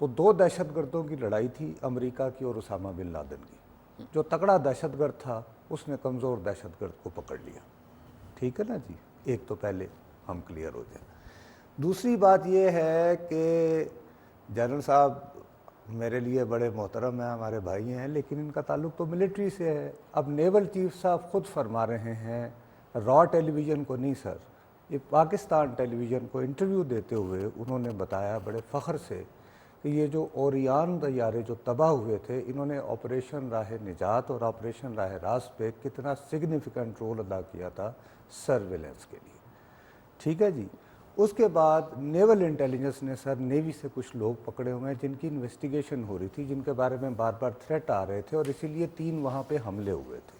تو 2 دہشت گردوں کی لڑائی تھی، امریکہ کی اور اسامہ بن لادن کی۔ جو تگڑا دہشت گرد تھا اس نے کمزور دہشت گرد کو پکڑ لیا، ٹھیک ہے نا جی، ایک تو پہلے ہم کلیئر ہو جائیں۔ دوسری بات یہ ہے کہ جنرل صاحب میرے لیے بڑے محترم ہیں، ہمارے بھائی ہیں، لیکن ان کا تعلق تو ملٹری سے ہے۔ اب نیول چیف صاحب خود فرما رہے ہیں، را ٹیلی ویژن کو نہیں سر، یہ پاکستان ٹیلی ویژن کو انٹرویو دیتے ہوئے انہوں نے بتایا بڑے فخر سے کہ یہ جو اوریان طیارے جو تباہ ہوئے تھے، انہوں نے آپریشن راہ نجات اور آپریشن راہ راست پہ کتنا سگنیفیکنٹ رول ادا کیا تھا سرویلنس کے لیے، ٹھیک ہے جی۔ اس کے بعد نیول انٹیلیجنس نے سر نیوی سے کچھ لوگ پکڑے ہوئے ہیں جن کی انویسٹیگیشن ہو رہی تھی، جن کے بارے میں بار بار تھریٹ آ رہے تھے، اور اسی لیے 3 وہاں پہ حملے ہوئے تھے۔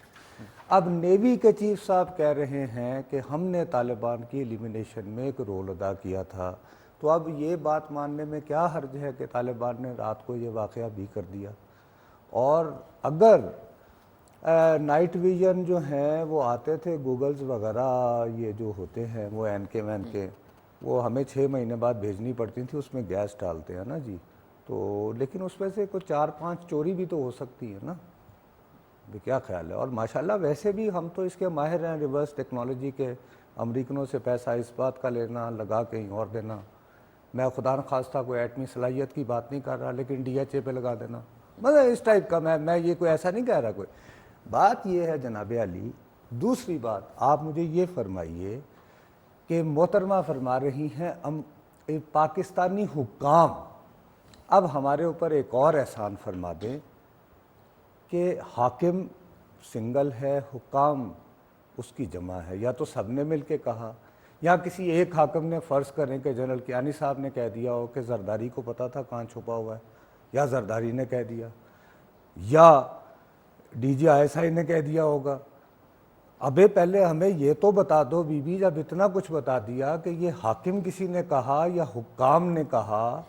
اب نیوی کے چیف صاحب کہہ رہے ہیں کہ ہم نے طالبان کی ایلیمینیشن میں ایک رول ادا کیا تھا، تو اب یہ بات ماننے میں کیا حرج ہے کہ طالبان نے رات کو یہ واقعہ بھی کر دیا؟ اور اگر نائٹ ویژن جو ہیں وہ آتے تھے گوگلز وغیرہ یہ جو ہوتے ہیں وہ این کے وہ ہمیں 6 مہینے بعد بھیجنی پڑتی تھی، اس میں گیس ڈالتے ہیں نا جی، تو لیکن اس میں سے کوئی 4-5 چوری بھی تو ہو سکتی ہے نا، بھی کیا خیال ہے؟ اور ماشاءاللہ ویسے بھی ہم تو اس کے ماہر ہیں ریورس ٹیکنالوجی کے، امریکنوں سے پیسہ اس بات کا لینا لگا کہیں اور دینا۔ میں خدا نخواستہ کوئی ایٹمی صلاحیت کی بات نہیں کر رہا، لیکن ڈی ایچ اے پہ لگا دینا، مطلب اس ٹائپ کا میں یہ کوئی ایسا نہیں کہہ رہا کوئی۔ بات یہ ہے جناب علی، دوسری بات آپ مجھے یہ فرمائیے کہ محترمہ فرما رہی ہیں پاکستانی حکام اب ہمارے اوپر ایک اور احسان فرما دیں کہ حاکم سنگل ہے، حکام اس کی جمع ہے، یا تو سب نے مل کے کہا، یا کسی ایک حاکم نے فرض کریں کہ جنرل کیانی صاحب نے کہہ دیا ہو کہ زرداری کو پتہ تھا کہاں چھپا ہوا ہے، یا زرداری نے کہہ دیا، یا D G I S I نے کہہ دیا ہوگا۔ ابے پہلے ہمیں یہ تو بتا دو بی بی، جب اتنا کچھ بتا دیا کہ یہ حاکم کسی نے کہا یا حکام نے کہا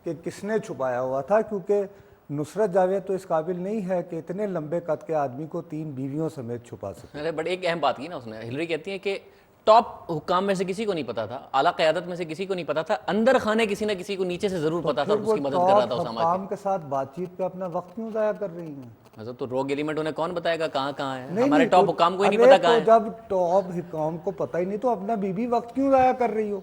کہ کس نے چھپایا ہوا تھا، کیونکہ نصرت جاوید تو اس قابل نہیں ہے کہ اتنے لمبے قد کے آدمی کو 3 بیویوں سمیت چھپا سکے۔ بٹ ایک اہم بات کی نا اس نے، ہلری کہتی ہیں کہ ٹاپ حکام میں سے کسی کو نہیں پتا تھا، اعلیٰ قیادت میں سے کسی کو نہیں پتا تھا، اندر خانے کسی نہ کسی کو نیچے سے ضرور پتا تھا، اس کی مدد کر رہا تھا اسامہ حکام کے ساتھ بات چیت پہ اپنا وقت کیوں ضائع کر رہی ہیں؟ حضرت تو روگ ایلیمنٹ انہیں کون بتائے گا کہاں کہاں ہے؟ ہمارے ٹاپ حکام کو ہی نہیں پتا کہاں ہے۔ جب ٹاپ حکام کو پتہ ہی نہیں تو اپنا بی بی وقت کیوں ضائع کر رہی ہو؟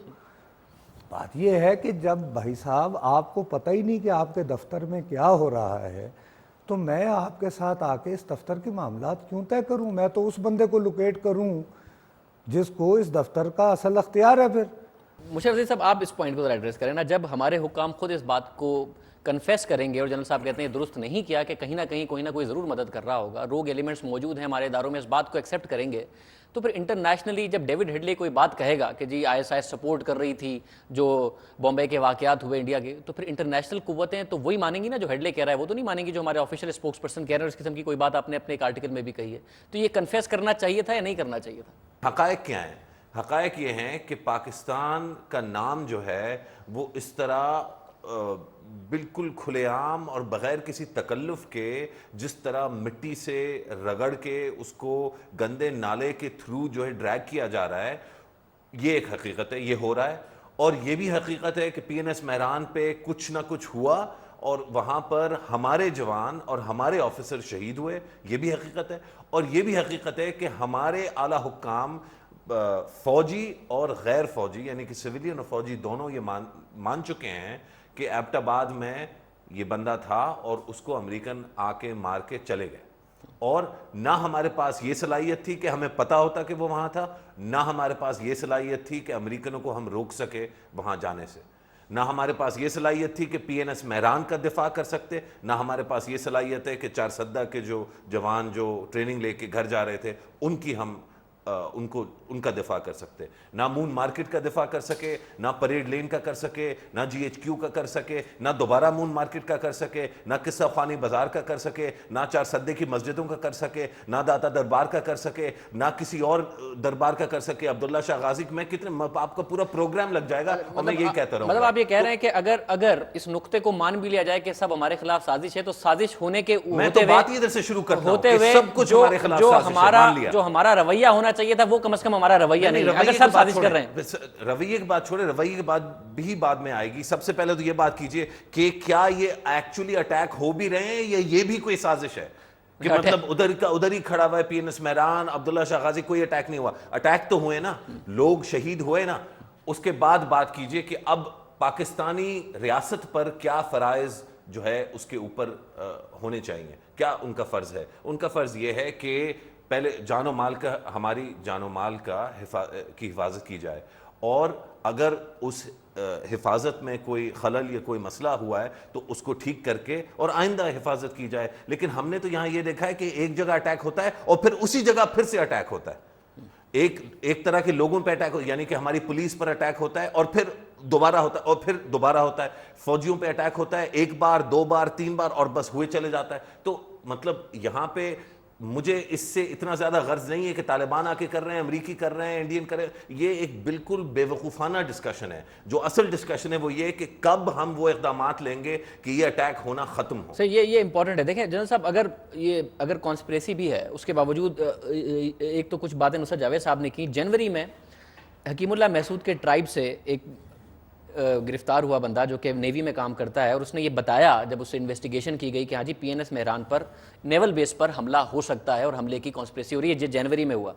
بات یہ ہے کہ جب بھائی صاحب آپ کو پتہ ہی نہیں کہ آپ کے دفتر میں کیا ہو رہا ہے، تو میں آپ کے ساتھ آ کے اس دفتر کے معاملات کیوں طے کروں؟ میں تو اس بندے کو لوکیٹ کروں جس کو اس دفتر کا اصل اختیار ہے۔ پھر مشرف عزیز صاحب آپ اس پوائنٹ کو ذرا ایڈریس کریں نا، جب ہمارے حکام خود اس بات کو کنفیس کریں گے اور جنرل صاحب کہتے ہیں درست نہیں کیا، کہ کہیں نہ کہیں کوئی نہ کوئی ضرور مدد کر رہا ہوگا، روگ ایلیمنٹس موجود ہیں ہمارے اداروں میں، اس بات کو ایکسیپٹ کریں گے، تو پھر انٹرنیشنلی جب ڈیوڈ ہیڈلے کوئی بات کہے گا کہ جی آئی ایس آئی سپورٹ کر رہی تھی جو بامبے کے واقعات ہوئے انڈیا کے، تو پھر انٹرنیشنل قوتیں تو وہی مانیں گی نا جو ہیڈلے کہہ رہا ہے، وہ تو نہیں مانیں گی جو ہمارے آفیشیل اسپوکس پرسن کہہ رہے ہیں۔ اس قسم کی کوئی بات آپ نے اپنے ایک آرٹیکل میں بھی کہی ہے، تو یہ کنفیس کرنا چاہیے تھا یا نہیں کرنا چاہیے تھا؟ حقائق کیا ہیں؟ حقائق یہ ہیں کہ پاکستان کا نام جو ہے وہ اس طرح بالکل کھلے عام اور بغیر کسی تکلف کے جس طرح مٹی سے رگڑ کے اس کو گندے نالے کے تھرو جو ہے ڈریگ کیا جا رہا ہے، یہ ایک حقیقت ہے، یہ ہو رہا ہے۔ اور یہ بھی حقیقت ہے کہ پی این ایس مہران پہ کچھ نہ کچھ ہوا اور وہاں پر ہمارے جوان اور ہمارے آفیسر شہید ہوئے، یہ بھی حقیقت ہے۔ اور یہ بھی حقیقت ہے کہ ہمارے اعلیٰ حکام فوجی اور غیر فوجی یعنی کہ سویلین اور فوجی دونوں یہ مان چکے ہیں کہ ایبٹ آباد میں یہ بندہ تھا اور اس کو امریکن آ کے مار کے چلے گئے، اور نہ ہمارے پاس یہ صلاحیت تھی کہ ہمیں پتہ ہوتا کہ وہ وہاں تھا، نہ ہمارے پاس یہ صلاحیت تھی کہ امریکنوں کو ہم روک سکے وہاں جانے سے، نہ ہمارے پاس یہ صلاحیت تھی کہ پی این ایس مہران کا دفاع کر سکتے، نہ ہمارے پاس یہ صلاحیت ہے کہ 4 سدہ کے جو جوان جو ٹریننگ لے کے گھر جا رہے تھے ان کا دفاع کر سکتے، نہ مون مارکیٹ کا دفاع کر سکے، نہ پریڈ لین کا کر سکے، نہ جی ایچ کیو کا کر سکے، نہ دوبارہ مون مارکیٹ کا کر سکے، نہ قصہ خوانی بازار کا کر سکے، نہ 4 سدے کی مسجدوں کا کر سکے، نہ داتا دربار کا کر سکے، نہ کسی اور دربار کا کر سکے، عبداللہ شاہ غازی میں کتنے آپ کا پورا پروگرام لگ جائے گا، اور میں یہی کہتا رہوں گا۔ مطلب آپ یہ کہہ رہے ہیں کہ اگر اس نقطے کو مان بھی لیا جائے کہ سب ہمارے خلاف سازش ہے، تو سازش ہونے کے میں تو بات ادھر سے شروع کرتا ہوں کہ سب کچھ ہمارے خلاف سازش ہے، مان لیا۔ جو ہمارا رویہ ہونا چاہیے تھا وہ کم از کم ہمارا رویہ نہیں ہے، اگر سب سازش کر رہے ہیں۔ رویے کی بات چھوڑے، رویے کی بات بھی بعد میں آئے گی، سب سے پہلے تو یہ بات کیجئے کہ کیا یہ ایکچولی اٹیک ہو بھی رہے ہیں یا یہ بھی کوئی سازش ہے کہ مطلب ادھر ہی کھڑا ہوا ہے پی این ایس مہران، عبداللہ شاہ غازی، کوئی اٹیک نہیں ہوا؟ اٹیک تو ہوئے نا، لوگ شہید ہوئے نا، اس کے بعد بات کیجئے کہ اب پاکستانی ریاست پر کیا فرائض جو ہے اس کے اوپر ہونے چاہیے، کیا ان کا فرض ہے؟ ان کا فرض یہ ہے کہ پہلے جان و مال کا، ہماری جان و مال کی حفاظت کی جائے، اور اگر اس حفاظت میں کوئی خلل یا کوئی مسئلہ ہوا ہے تو اس کو ٹھیک کر کے اور آئندہ حفاظت کی جائے۔ لیکن ہم نے تو یہاں یہ دیکھا ہے کہ ایک جگہ اٹیک ہوتا ہے اور پھر اسی جگہ پھر سے اٹیک ہوتا ہے، ایک طرح کے لوگوں پہ اٹیک یعنی کہ ہماری پولیس پر اٹیک ہوتا ہے اور پھر دوبارہ ہوتا ہے اور پھر دوبارہ ہوتا ہے، فوجیوں پہ اٹیک ہوتا ہے ایک بار، دو بار، تین بار، اور بس ہوئے چلے جاتا ہے۔ تو مطلب یہاں پہ مجھے اس سے اتنا زیادہ غرض نہیں ہے کہ طالبان آ کے کر رہے ہیں، امریکی کر رہے ہیں، انڈین کر رہے ہیں، یہ ایک بالکل بے وقوفانہ ڈسکشن ہے۔ جو اصل ڈسکشن ہے وہ یہ کہ کب ہم وہ اقدامات لیں گے کہ یہ اٹیک ہونا ختم ہو۔ سر یہ امپورٹنٹ ہے۔ دیکھیں جنرل صاحب، اگر کانسپریسی بھی ہے، اس کے باوجود ایک تو کچھ باتیں نصرت جاوید صاحب نے کی۔ جنوری میں حکیم اللہ محسود کے ٹرائب سے ایک گرفتار ہوا بندہ جو کہ نیوی میں کام کرتا ہے، اور اس نے یہ بتایا جب اس سے انویسٹیگیشن کی گئی کہ ہاں جی پی این ایس مہران پر نیول بیس پر حملہ ہو سکتا ہے اور حملے کی کانسپریسی ہو رہی ہے، جنوری میں ہوا۔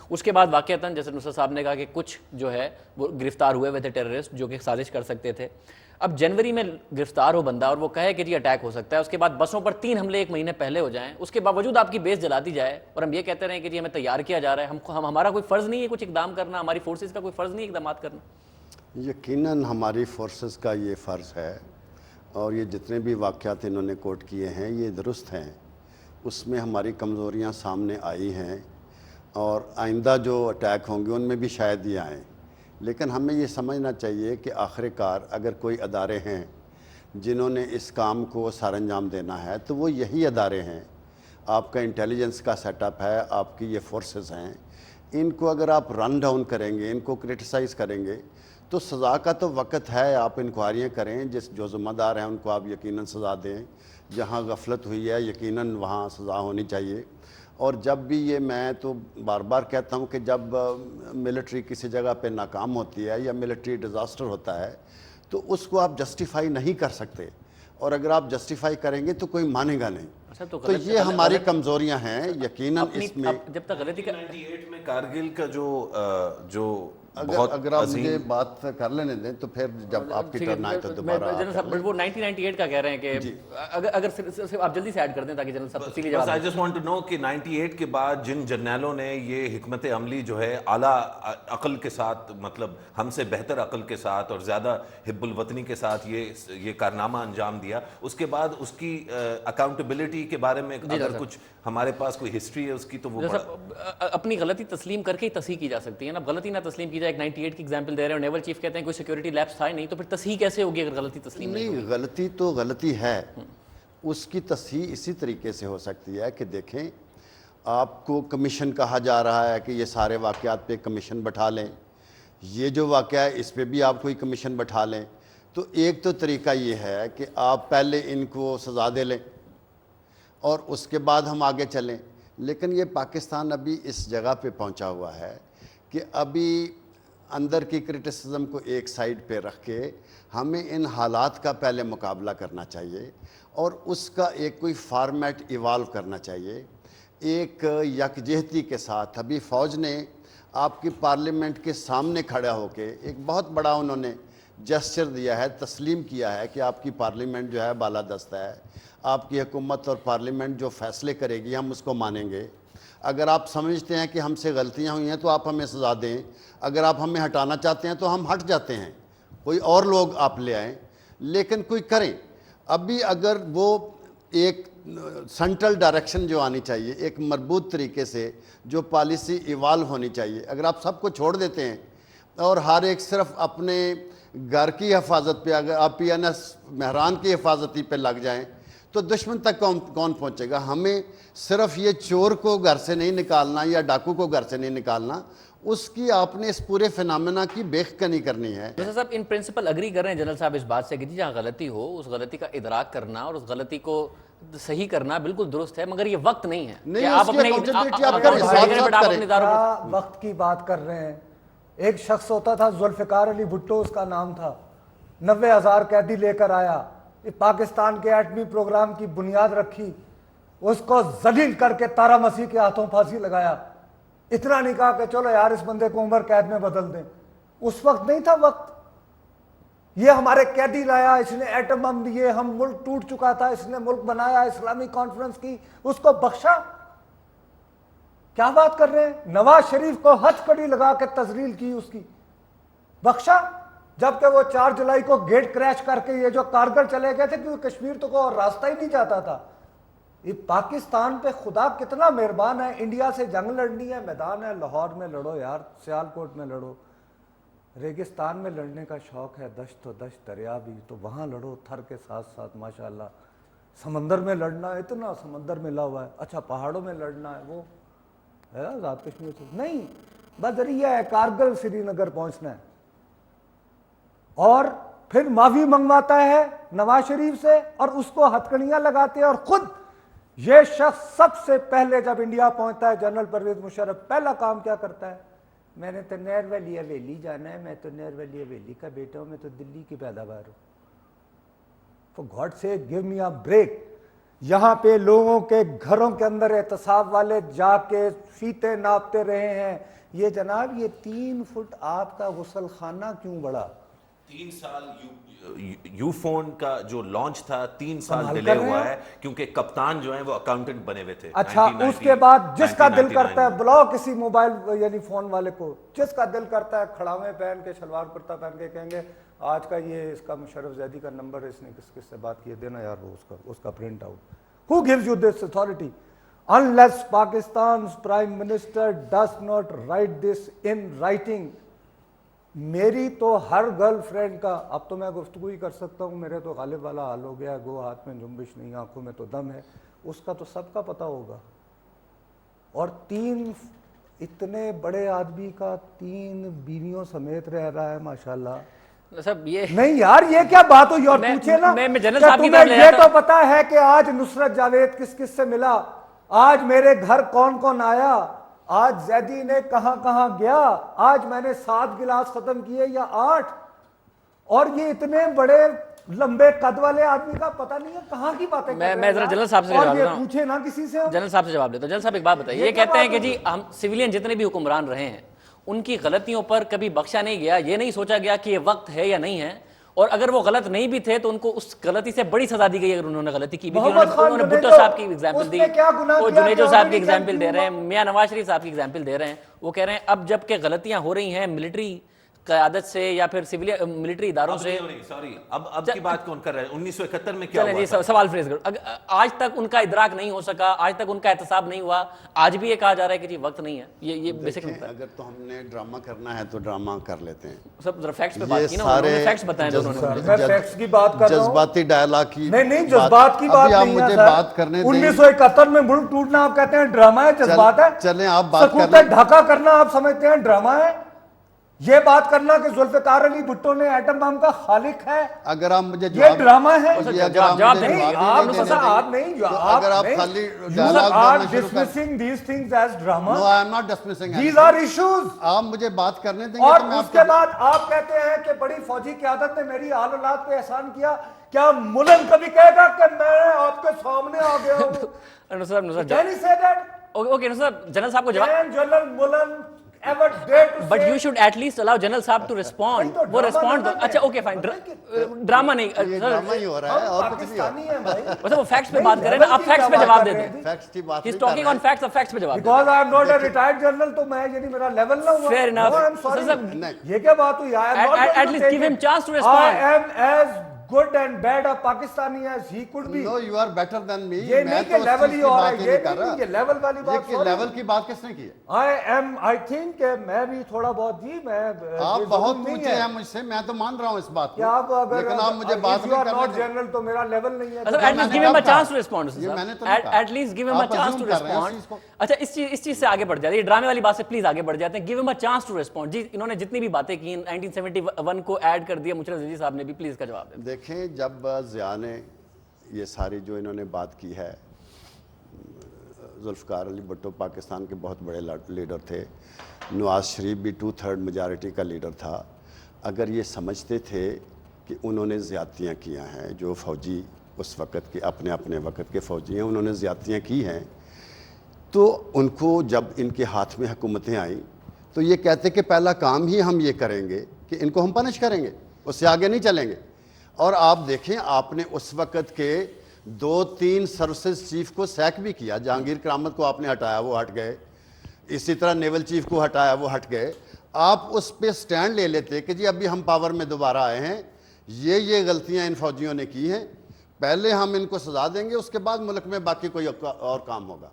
اس کے بعد واقعتاً جیسے نصرت صاحب نے کہا کہ کچھ جو ہے وہ گرفتار ہوئے تھے ٹیررسٹ جو کہ سازش کر سکتے تھے۔ اب جنوری میں گرفتار ہو بندہ اور وہ کہے کہ جی اٹیک ہو سکتا ہے، اس کے بعد بسوں پر 3 حملے ایک مہینے پہلے ہو جائیں، اس کے باوجود آپ کی بیس جلا دی جائے اور ہم یہ کہتے رہیں کہ جی ہمیں تیار کیا جا رہا ہے، ہمارا کوئی فرض نہیں ہے کچھ اقدام کرنا، ہماری فورسز کا کوئی فرض نہیں ہے اقدامات کرنا؟ یقیناً ہماری فورسز کا یہ فرض ہے، اور یہ جتنے بھی واقعات انہوں نے کوٹ کیے ہیں یہ درست ہیں، اس میں ہماری کمزوریاں سامنے آئی ہیں، اور آئندہ جو اٹیک ہوں گے ان میں بھی شاید یہ آئیں۔ لیکن ہمیں یہ سمجھنا چاہیے کہ آخر کار اگر کوئی ادارے ہیں جنہوں نے اس کام کو سر انجام دینا ہے تو وہ یہی ادارے ہیں۔ آپ کا انٹیلیجنس کا سیٹ اپ ہے، آپ کی یہ فورسز ہیں، ان کو اگر آپ رن ڈاؤن کریں گے، ان کو کرٹیسائز کریں گے تو سزا کا تو وقت ہے، آپ انکوائریاں کریں، جو ذمہ دار ہیں ان کو آپ یقیناً سزا دیں، جہاں غفلت ہوئی ہے یقیناً وہاں سزا ہونی چاہیے۔ اور جب بھی یہ میں تو بار بار کہتا ہوں کہ جب ملٹری کسی جگہ پہ ناکام ہوتی ہے یا ملٹری ڈیزاسٹر ہوتا ہے تو اس کو آپ جسٹیفائی نہیں کر سکتے، اور اگر آپ جسٹیفائی کریں گے تو کوئی مانے گا نہیں۔ تو یہ ہماری کمزوریاں ہیں یقیناً اس میں۔ جب تک غلطی کا 1998 میں کارگل کا جو اگر آپ مجھے بات کر لینے دیں تو پھر جب آپ کی ٹرن آئے تو دوبارہ جنرل صاحب وہ 1998 کا کہہ رہے ہیں کہ اگر صرف آپ جلدی سے ایڈ کر دیں تاکہ جنرل صاحب تفصیلی جواب I just want to know کہ 98 کے بعد جن جرنیلوں نے یہ حکمت عملی جو ہے اعلیٰ عقل کے ساتھ، مطلب ہم سے بہتر عقل کے ساتھ اور زیادہ حب الوطنی کے ساتھ یہ کارنامہ انجام دیا، اس کے بعد اس کی اکاؤنٹیبلٹی کے بارے میں اگر کچھ ہمارے پاس کوئی ہسٹری ہے اس کی تو وہ اپنی غلطی تسلیم کر کے ہی تصحیح کی جا سکتی ہے نا۔ غلطی نہ تسلیم کی جائے، ایک 98 کی ایگزامپل دے رہے ہیں، نیول چیف کہتے ہیں کوئی سیکورٹی لیپس تھا ہی نہیں، تو پھر تصحیح کیسے ہوگی اگر غلطی تسلیم نہیں؟ غلطی تو غلطی ہے، اس کی تصحیح اسی طریقے سے ہو سکتی ہے کہ دیکھیں آپ کو کمیشن کہا جا رہا ہے کہ یہ سارے واقعات پہ کمیشن بٹھا لیں، یہ جو واقعہ ہے اس پہ بھی آپ کوئی کمیشن بٹھا لیں، تو ایک تو طریقہ یہ ہے کہ آپ پہلے ان کو سزا دے لیں اور اس کے بعد ہم آگے چلیں۔ لیکن یہ پاکستان ابھی اس جگہ پہ پہنچا ہوا ہے کہ ابھی اندر کی کرٹیسزم کو ایک سائیڈ پہ رکھ کے ہمیں ان حالات کا پہلے مقابلہ کرنا چاہیے اور اس کا ایک کوئی فارمیٹ ایوالو کرنا چاہیے ایک یکجہتی کے ساتھ۔ ابھی فوج نے آپ کی پارلیمنٹ کے سامنے کھڑا ہو کے ایک بہت بڑا انہوں نے جسچر دیا ہے، تسلیم کیا ہے کہ آپ کی پارلیمنٹ جو ہے بالادست ہے، آپ کی حکومت اور پارلیمنٹ جو فیصلے کرے گی ہم اس کو مانیں گے۔ اگر آپ سمجھتے ہیں کہ ہم سے غلطیاں ہوئی ہیں تو آپ ہمیں سزا دیں، اگر آپ ہمیں ہٹانا چاہتے ہیں تو ہم ہٹ جاتے ہیں، کوئی اور لوگ آپ لے آئیں، لیکن کوئی کریں۔ ابھی اگر وہ ایک سینٹرل ڈائریکشن جو آنی چاہیے، ایک مربوط طریقے سے جو پالیسی ایوالو ہونی چاہیے، اگر آپ سب کو چھوڑ دیتے ہیں اور ہر ایک صرف اپنے گھر کی حفاظت پہ، اگر آپ پی این ایس مہران کی حفاظتی پہ لگ جائیں تو دشمن تک کون پہنچے گا؟ ہمیں صرف یہ چور کو گھر سے نہیں نکالنا یا ڈاکو کو گھر سے نہیں نکالنا، اس کی آپ نے اس پورے فینامنا کی بیخ کنی کرنی ہے۔ جیسا صاحب ان پرنسپل اگری کر رہے ہیں جنرل صاحب اس بات سے کہ جہاں غلطی ہو اس غلطی کا ادراک کرنا اور اس غلطی کو صحیح کرنا بالکل درست ہے، مگر یہ وقت نہیں ہے نہیں، کہ اس آپ کی اپنے accountability آپ کریں، ساتھ بٹ ساتھ آپ کریں۔ اپنے اداروں کیا وقت کی بات کر رہے ہیں؟ ایک شخص ہوتا تھا ذوالفقار علی بھٹو اس کا نام تھا، 90,000 قیدی لے کر آیا، پاکستان کے ایٹمی پروگرام کی بنیاد رکھی، اس کو ذلیل کر کے تارا مسیح کے ہاتھوں پھانسی لگایا، اتنا نہیں کہا کہ چلو یار اس بندے کو عمر قید میں بدل دیں، اس وقت نہیں تھا وقت۔ یہ ہمارے قیدی لایا، اس نے ایٹم بم دیے، ہم ملک ٹوٹ چکا تھا، اس نے ملک بنایا، اسلامی کانفرنس کی، اس کو بخشا۔ کیا بات کر رہے ہیں؟ نواز شریف کو ہتھ کڑی لگا کے تذلیل کی، اس کی بخشا، جبکہ وہ 4 جولائی کو گیٹ کریش کر کے یہ جو کارگل چلے گئے تھے کیونکہ کشمیر تو کوئی راستہ ہی نہیں جاتا تھا۔ یہ پاکستان پہ خدا کتنا مہربان ہے، انڈیا سے جنگ لڑنی ہے، میدان ہے، لاہور میں لڑو یار، سیالکوٹ میں لڑو، ریگستان میں لڑنے کا شوق ہے، دشت و دشت دریا بھی، تو وہاں لڑو تھر کے ساتھ ساتھ ماشاءاللہ۔ سمندر میں لڑنا ہے، اتنا سمندر ملا ہوا ہے، اچھا پہاڑوں میں لڑنا ہے، وہ ہے آزاد کشمیر سے نہیں، بس ذریعہ ہے کارگل سری نگر پہنچنا ہے، اور پھر معافی منگواتا ہے نواز شریف سے اور اس کو ہتھکڑیاں لگاتے ہیں، اور خود یہ شخص سب سے پہلے جب انڈیا پہنچتا ہے جنرل پرویز مشرف پہلا کام کیا کرتا ہے؟ میں نے تو نہر ویلی حویلی جانا ہے، میں تو نہر ویلی حویلی کا بیٹا ہوں، میں تو دلی کی پیداوار ہوں۔ For God sake, give me a break۔ یہاں پہ لوگوں کے گھروں کے اندر احتساب والے جا کے فیتے ناپتے رہے ہیں، یہ جناب یہ 3 فٹ آپ کا غسل خانہ کیوں بڑا؟ 3 سال یو فون کا جو لانچ تھا 3 سال کمال ڈیلے کر رہے ہوا ہیں۔ ہے، کیونکہ کپتان جو ہیں وہ اکاؤنٹنٹ بنے ہوئے تھے۔ اچھا اس کے بعد جس کا دل کرتا ہے بلاؤ کسی موبائل یعنی فون والے کو، جس کا دل کرتا ہے کھڑاویں پہن کے شلوار کرتا پہن کے کہیں گے آج کا یہ اس کا مشرف زیدی کا نمبر ہے، اس نے کس کس سے بات کی ہے، دینا یار وہ اس کا print out. Who gives you this authority? Unless Pakistan's Prime Minister does not write this in writing۔ میری تو ہر گرل فرینڈ کا، اب تو میں گفتگو ہی کر سکتا ہوں، میرے تو غالب والا حال ہو گیا، گو ہاتھ میں جنبش نہیں آنکھوں میں تو دم ہے، اس کا تو سب کا پتہ ہوگا۔ اور 3 اتنے بڑے آدمی کا 3 بیویوں سمیت رہ رہا ہے ماشاءاللہ۔ صاحب یہ نہیں یار یہ کیا بات ہوئی؟ اور پوچھے نا میں جنرل کہ صاحب کی تمہیں طرف لے یہ جاتا تو پتا ہے کہ آج نصرت جاوید کس کس سے ملا، آج میرے گھر کون کون آیا، آج زیدی نے کہاں کہاں گیا، آج میں نے 7 گلاس ختم کیے یا 8، اور یہ اتنے بڑے لمبے قد والے آدمی کا پتہ نہیں ہے کہاں کی باتیں کر رہے ہیں۔ میں ذرا جنرل صاحب سے اور جواب یہ دیتا ہوں۔ پوچھے نا کسی سے، جنرل صاحب سے جواب دیتا ہوں۔ جنرل صاحب ایک بات بتائیے، یہ کہتے ہیں کہ جی ہم سویلین جتنے بھی حکمران رہے ہیں ان کی غلطیوں پر کبھی بخشا نہیں گیا، یہ نہیں سوچا گیا کہ یہ وقت ہے یا نہیں ہے، اور اگر وہ غلط نہیں بھی تھے تو ان کو اس غلطی سے بڑی سزا دی گئی اگر انہوں نے غلطی کی بھی تھی۔ انہوں نے بھٹو صاحب کی ایگزامپل دی، وہ جنیجو صاحب کی ایگزامپل دے رہے ہیں، میاں نواز شریف صاحب کی ایگزامپل دے رہے ہیں، وہ کہہ رہے ہیں اب جب کہ غلطیاں ہو رہی ہیں ملٹری قیادت سے یا پھر ملٹری اداروں سے۔ سوری اب کی بات کون کر رہے ہیں؟ 1971 میں کیا چلیں ہوا جی تھا؟ سوال فریز کرو، آج تک ان کا ادراک نہیں ہو سکا، آج تک ان کا احتساب نہیں ہوا، آج بھی یہ کہا جا رہا ہے کہ جی وقت نہیں ہے، یہ بیسک دیکھیں اگر تو ہم نے ڈرامہ کرنا ہے تو ڈرامہ کر لیتے ہیں، سب ذرا فیکٹس پہ یہ بات کی نا، انہوں نے سارے فیکٹس بتائیں دونوں نے۔ میں فیکٹس کی بات کر رہا ہوں، جذباتی ڈائلاگ کی نہیں جذبات کی بات ابھی آپ نہیں ہے مجھے سر۔ بات کرنے دیں۔ 1971 میں ملک ٹوٹنا آپ کہتے ہیں ڈرامہ ہے، جذبات ہے؟ چلیں آپ بات کر سکوت ڈھاکہ کرنا آپ سمجھتے ہیں ڈرامہ ہے؟ یہ بات کرنا کہ ذوالفقار علی بھٹو نے ایٹم بم کا خالق ہے اگر آپ مجھے یہ ڈرامہ ہے؟ جواب دیں۔ آپ نہیں اگر آپ خالی ڈائلاگ دینا شروع کر dismissing these things as drama. No, I am not dismissing These anything. are issues. آپ مجھے بات کرنے دیں گے اور تو میں اس آپ کے بعد آپ کہتے ہیں کہ بڑی فوجی قیادت نے میری آل اولاد پہ احسان کیا، کیا ملن کبھی کہے گا کہ میں آپ کے سامنے آ گیا ہوں؟ Can he say that? Okay صاحب جنرل صاحب کو جواب، Can General Mullen ever dare to but say- you should at least allow general صاحب ٹو ریسپونڈ، وہ ریسپونڈ، اچھا اوکے فائن، ڈرامہ نہیں یہ ڈرامہ ہی ہو رہا ہے اور کچھ نہیں ہو پاکستانی ہیں بھائی۔ وہ فیکٹس پہ بات کر رہے ہیں نا، آپ فیکٹس پہ جواب دے دیں۔ فیکٹس کی بات He's نہیں کر talking رہے on facts، اب فیکٹس پہ جواب دیں۔ Because I am not a retired general تو میں یعنی میرا لیول نہ ہوا۔ Fair enough. No, I am sorry. سر، سر، یہ کیا بات ہوئی؟ I am not going At to least take give him it. chance to respond. I am as good and bad a Pakistani as he could be. No, you are better than me. یہ میں نہیں تو کہ اس level چیز ہی کی ہو رہا بات ہے، ہی یہ نہیں کر نہیں، رہا۔ یہ لیول والی بات یہ لیول کی بات کس نے کی ہے؟ I think کہ میں بھی تھوڑا بہت جی میں آپ بہت پوچھے ہیں مجھ سے، میں تو مان رہا ہوں اس بات کہ آپ کو، اگر لیکن آپ مجھے بات نہیں کرنے دیں۔ جنرل تو میرا لیول نہیں ہے۔ ایٹ لیسٹ گیو ہم اے چانس ٹو ریسپونڈ، یہ میں نے تو نہیں کہا۔ ایٹ لیسٹ گیو ہم اے آپ چانس ٹو assume کر رہے ہیں اس چیز ریسپونڈ۔ کو۔ اچھا اس چیز سے آگے بڑھ جاتے ہیں، یہ ڈرامے والی بات سے پلیز آگے بڑھ جاتے ہیں، گیو ہم اے چانس ٹو ریسپونڈ۔ جی انہوں نے جتنی بھی باتیں کی 1971 کو ایڈ کر دیا مشرف زیدی صاحب نے بھی، پلیز کا جواب دیں۔ دیکھیں جب ضیاء نے یہ ساری جو انہوں نے بات کی ہے، ذوالفقار علی بھٹو پاکستان کے بہت بڑے لیڈر تھے، نواز شریف بھی 2/3 میجارٹی کا لیڈر تھا. اگر یہ سمجھتے تھے کہ انہوں نے زیادتیاں کیا ہیں، جو فوجی اس وقت کے اپنے وقت کے فوجی ہیں انہوں نے زیادتیاں کی ہیں، تو ان کو جب ان کے ہاتھ میں حکومتیں آئیں تو یہ کہتے کہ پہلا کام ہی ہم یہ کریں گے کہ ان کو ہم پنش کریں گے، اس سے آگے نہیں چلیں گے. اور آپ دیکھیں، آپ نے اس وقت کے 2-3 سروسز چیف کو سیک بھی کیا. جہانگیر کرامت کو آپ نے ہٹایا، وہ ہٹ گئے. اسی طرح نیول چیف کو ہٹایا، وہ ہٹ گئے. آپ اس پہ سٹینڈ لے لیتے کہ جی ابھی ہم پاور میں دوبارہ آئے ہیں، یہ غلطیاں ان فوجیوں نے کی ہیں، پہلے ہم ان کو سزا دیں گے، اس کے بعد ملک میں باقی کوئی اور کام ہوگا.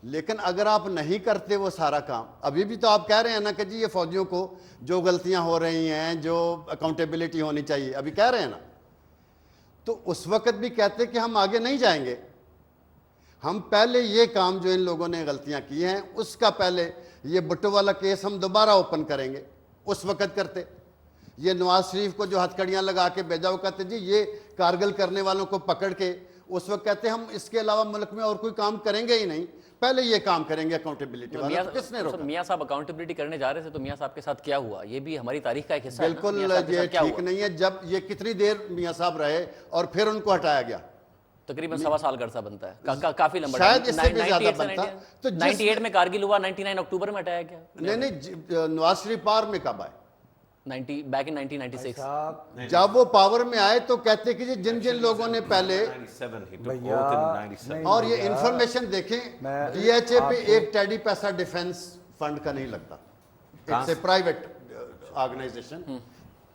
لیکن اگر آپ نہیں کرتے وہ سارا کام، ابھی بھی تو آپ کہہ رہے ہیں نا کہ جی یہ فوجیوں کو جو غلطیاں ہو رہی ہیں، جو اکاؤنٹیبلٹی ہونی چاہیے، ابھی کہہ رہے ہیں نا، تو اس وقت بھی کہتے کہ ہم آگے نہیں جائیں گے، ہم پہلے یہ کام جو ان لوگوں نے غلطیاں کی ہیں اس کا پہلے یہ بھٹو والا کیس ہم دوبارہ اوپن کریں گے. اس وقت کرتے. یہ نواز شریف کو جو ہتھ کڑیاں لگا کے بھیجا، وہ کہتے جی یہ کارگل کرنے والوں کو پکڑ کے، اس وقت کہتے ہم اس کے علاوہ ملک میں اور کوئی کام کریں گے ہی نہیں، پہلے یہ کام کریں گے اکاؤنٹیبلٹی والا. تو کس نے روکا؟ میاں صاحب اکاؤنٹیبلٹی کرنے جا رہے تھے تو میاں صاحب کے ساتھ کیا ہوا؟ یہ بھی ہماری تاریخ کا ایک حصہ ہے نا. بالکل میاں صاحب کے یہ ساتھ کیا ٹھیک ہوا؟ نہیں ہے. جب یہ کتنی دیر میاں صاحب رہے اور پھر ان کو ہٹایا گیا؟ تقریباً 1.25 سال کا عرصہ بنتا ہے، کافی لمبا. شاید اس سے بھی زیادہ بنتا. تو 98 میں کارگل ہوا، 99 اکتوبر میں ہٹایا گیا. نہیں، نواز شریف پاور میں کب آئے؟ Back in 1996. جب وہ پاور میں آئے تو کہتے کہ جن جن لوگوں نے پہلے، 97 he took oath in 97. اور یہ انفارمیشن دیکھیں، ڈی ایچ اے پہ ایک ٹیڈی پیسہ ڈیفنس فنڈ کا نہیں لگتا. It's a private organisation.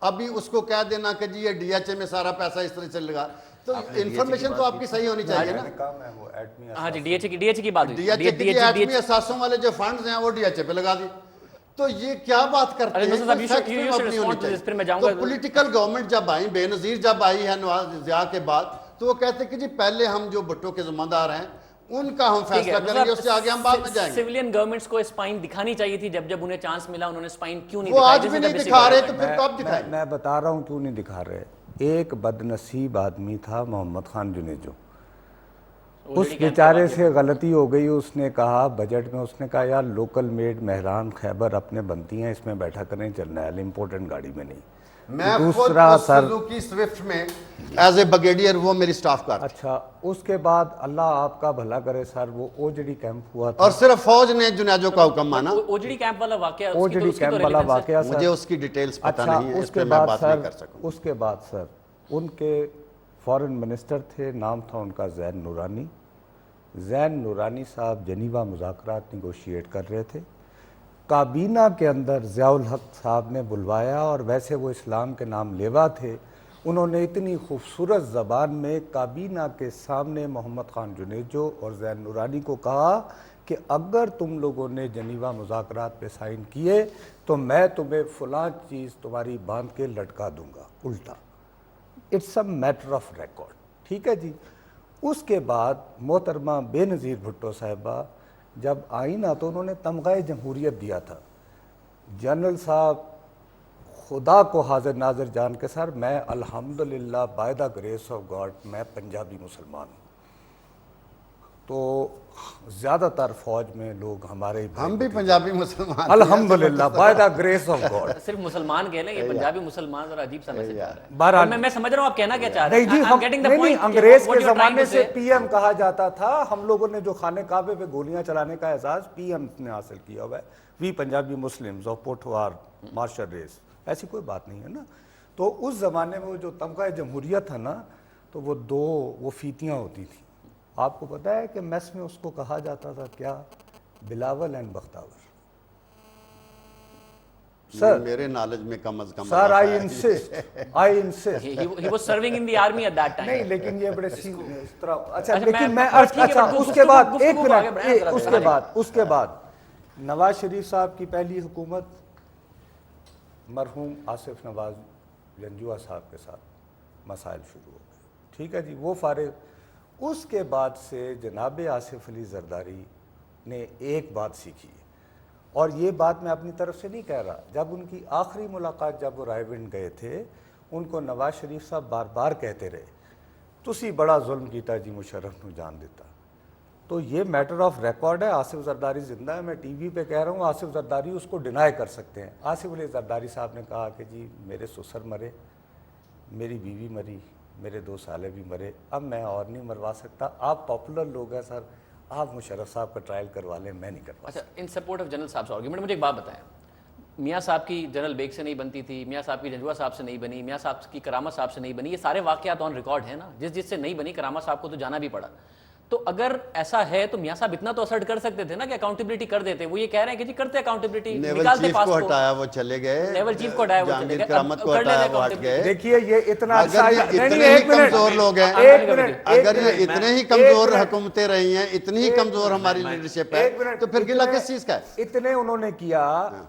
ابھی اس کو کہہ دینا کہ جی یہ ڈی ایچ اے میں سارا پیسہ اس طرح چلے گا، تو انفارمیشن تو آپ کی صحیح ہونی چاہیے نا. ہاں جی، ڈی ایچ اے کی بات ہوئی. ڈی ایچ اے کی ایٹمی اثاثوں والے جو فنڈز ہیں وہ ڈی ایچ اے پہ لگا دی. تو یہ کیا بات کرتے ہیں؟ تو پولیٹیکل گورنمنٹ جب آئی، بے نظیر جب آئی ہے نواز ضیاء کے بعد، تو وہ کہتے کہ جی پہلے ہم جو بھٹو کے ذمہ دار ہیں ان کا ہم فیصلہ کریں گے، اس سے آگے ہم بعد میں جائیں گے. سویلین گورنمنٹس کو اسپائن دکھانی چاہیے تھی. جب انہیں چانس ملا انہوں نے اسپائن کیوں نہیں وہ دکھائی؟ آج بھی نہیں دکھا رہے، تو پھر کب دکھائیں؟ میں بتا رہا ہوں کیوں نہیں دکھا رہے. ایک بدنصیب آدمی تھا محمد خان جنیجو، اس بیچارے سے غلطی ہو گئی. اس نے کہا بجٹ میں، اس نے کہا یار لوکل میڈ مہران خیبر اپنے بنتی ہیں، اس میں بیٹھا کریں جرنیل، امپورٹنٹ گاڑی میں نہیں. میں خود سوزوکی سوئفٹ میں ایز اے بریگیڈیئر وہ میری سٹاف کار. اچھا، اس کے بعد اللہ آپ کا بھلا کرے سر، وہ اوجڑی کیمپ ہوا تھا، اور صرف فوج نے جنیجو کا حکم مانا. اوجڑی کیمپ والا واقعہ، اوجڑی کیمپ والا واقعہ مجھے اس کی ڈیٹیلز پتہ اچھا، نہیں ہے، اس اس کے پہ میں بعد بات سر، نہیں کر سکوں. اس کے بعد سر ان کے فارن منسٹر تھے، نام تھا ان کا زین نورانی. زین نورانی صاحب جنیوا مذاکرات نیگوشیٹ کر رہے تھے. کابینہ کے اندر ضیاء الحق صاحب نے بلوایا، اور ویسے وہ اسلام کے نام لیوا تھے. انہوں نے اتنی خوبصورت زبان میں کابینہ کے سامنے محمد خان جنیجو اور زین نورانی کو کہا کہ اگر تم لوگوں نے جنیوا مذاکرات پہ سائن کیے تو میں تمہیں فلاں چیز تمہاری باندھ کے لٹکا دوں گا الٹا. It's a matter of record. ٹھیک ہے جی. اس کے بعد محترمہ بے نظیر بھٹو صاحبہ جب آئی نا تو انہوں نے تمغہ جمہوریت دیا تھا. جنرل صاحب خدا کو حاضر ناظر جان کے سر، میں الحمدللہ by the grace of God میں پنجابی مسلمان ہوں. تو زیادہ تر فوج میں لوگ ہمارے ہم بھی پنجابی مسلمان الحمدللہ by the grace of God. صرف مسلمان کہہ لیں، یہ پنجابی مسلمان ذرا عجیب سا میسج آ رہا ہے. بہرحال میں سمجھ رہا ہوں آپ کہنا کیا چاہ رہے نہیں جی، ہیں. نہیں، انگریز کے زمانے سے پی ایم کہا جاتا تھا. ہم لوگوں نے جو خانے کعبے پہ گولیاں چلانے کا اعزاز پی ایم نے حاصل کیا ہوا ہے. We Punjabi Muslims of Pothohar martial race, ایسی کوئی بات نہیں ہے نا. تو اس زمانے میں وہ جو تمغہ جمہوریت تھا نا، تو وہ دو وہ فیتیاں ہوتی تھیں. آپ کو پتہ ہے کہ میس میں اس کو کہا جاتا تھا کیا؟ بلاول اینڈ بختاور. سر میرے نالج میں کم از کم سر آئی insist he was serving in the army at that time. نہیں، لیکن یہ بڑے اس طرح. اچھا لیکن میں اچھا اس کے بعد ایک منٹ، اس کے بعد نواز شریف صاحب کی پہلی حکومت مرحوم آصف نواز جنجوعہ صاحب کے ساتھ مسائل شروع ہو گئے. ٹھیک ہے جی، وہ فارغ. اس کے بعد سے جناب آصف علی زرداری نے ایک بات سیکھی، اور یہ بات میں اپنی طرف سے نہیں کہہ رہا. جب ان کی آخری ملاقات جب وہ رائے ونڈ گئے تھے، ان کو نواز شریف صاحب بار بار کہتے رہے تسی بڑا ظلم کیتا جی مشرف نو جان دیتا. تو یہ میٹر آف ریکارڈ ہے. آصف زرداری زندہ ہے, میں ٹی وی پہ کہہ رہا ہوں, آصف زرداری اس کو ڈینائی کر سکتے ہیں. آصف علی زرداری صاحب نے کہا کہ جی میرے سسر مرے, میری بیوی مری, میرے 2 سالے بھی مرے, اب میں اور نہیں مروا سکتا. آپ پاپولر لوگ ہیں سر, آپ مشرف صاحب کا ٹرائل کروا لیں, میں نہیں کروا. اچھا, ان سپورٹ آف جنرل صاحب آرگیومنٹ مجھے ایک بات بتائیں, میاں صاحب کی جنرل بیگ سے نہیں بنتی تھی, میاں صاحب کی جنجوا صاحب سے نہیں بنی, میاں صاحب کی کرامہ صاحب سے نہیں بنی, یہ سارے واقعات آن ریکارڈ ہیں نا. جس سے نہیں بنی کرامہ صاحب کو تو جانا بھی پڑا. تو اگر ایسا ہے تو میاں صاحب اتنا تو اسرٹ کر سکتے تھے نا کہ اکاؤنٹیبلٹی کر دیتے. وہ یہ کہہ رہے ہیں کہ جی کرتے اکاؤنٹیبلٹی, نیول نکالتے چیف پاس کو کو, ہٹایا وہ چلے گئے, نیول چیف کو ہٹایا وہ چلے جہانگیر گئے, کرامت کو کر لیتے ہٹایا وہ ہٹ accountability. گئے. دیکھیے یہ اتنا اگر یہ اتنے ہی کمزور لوگ ہیں, اگر یہ اتنے ہی کمزور حکومتیں رہی ہیں, اتنی ہی کمزور ہماری لیڈرشپ ہے, تو پھر گلہ کس چیز کا ہے؟ اتنے انہوں نے کیا.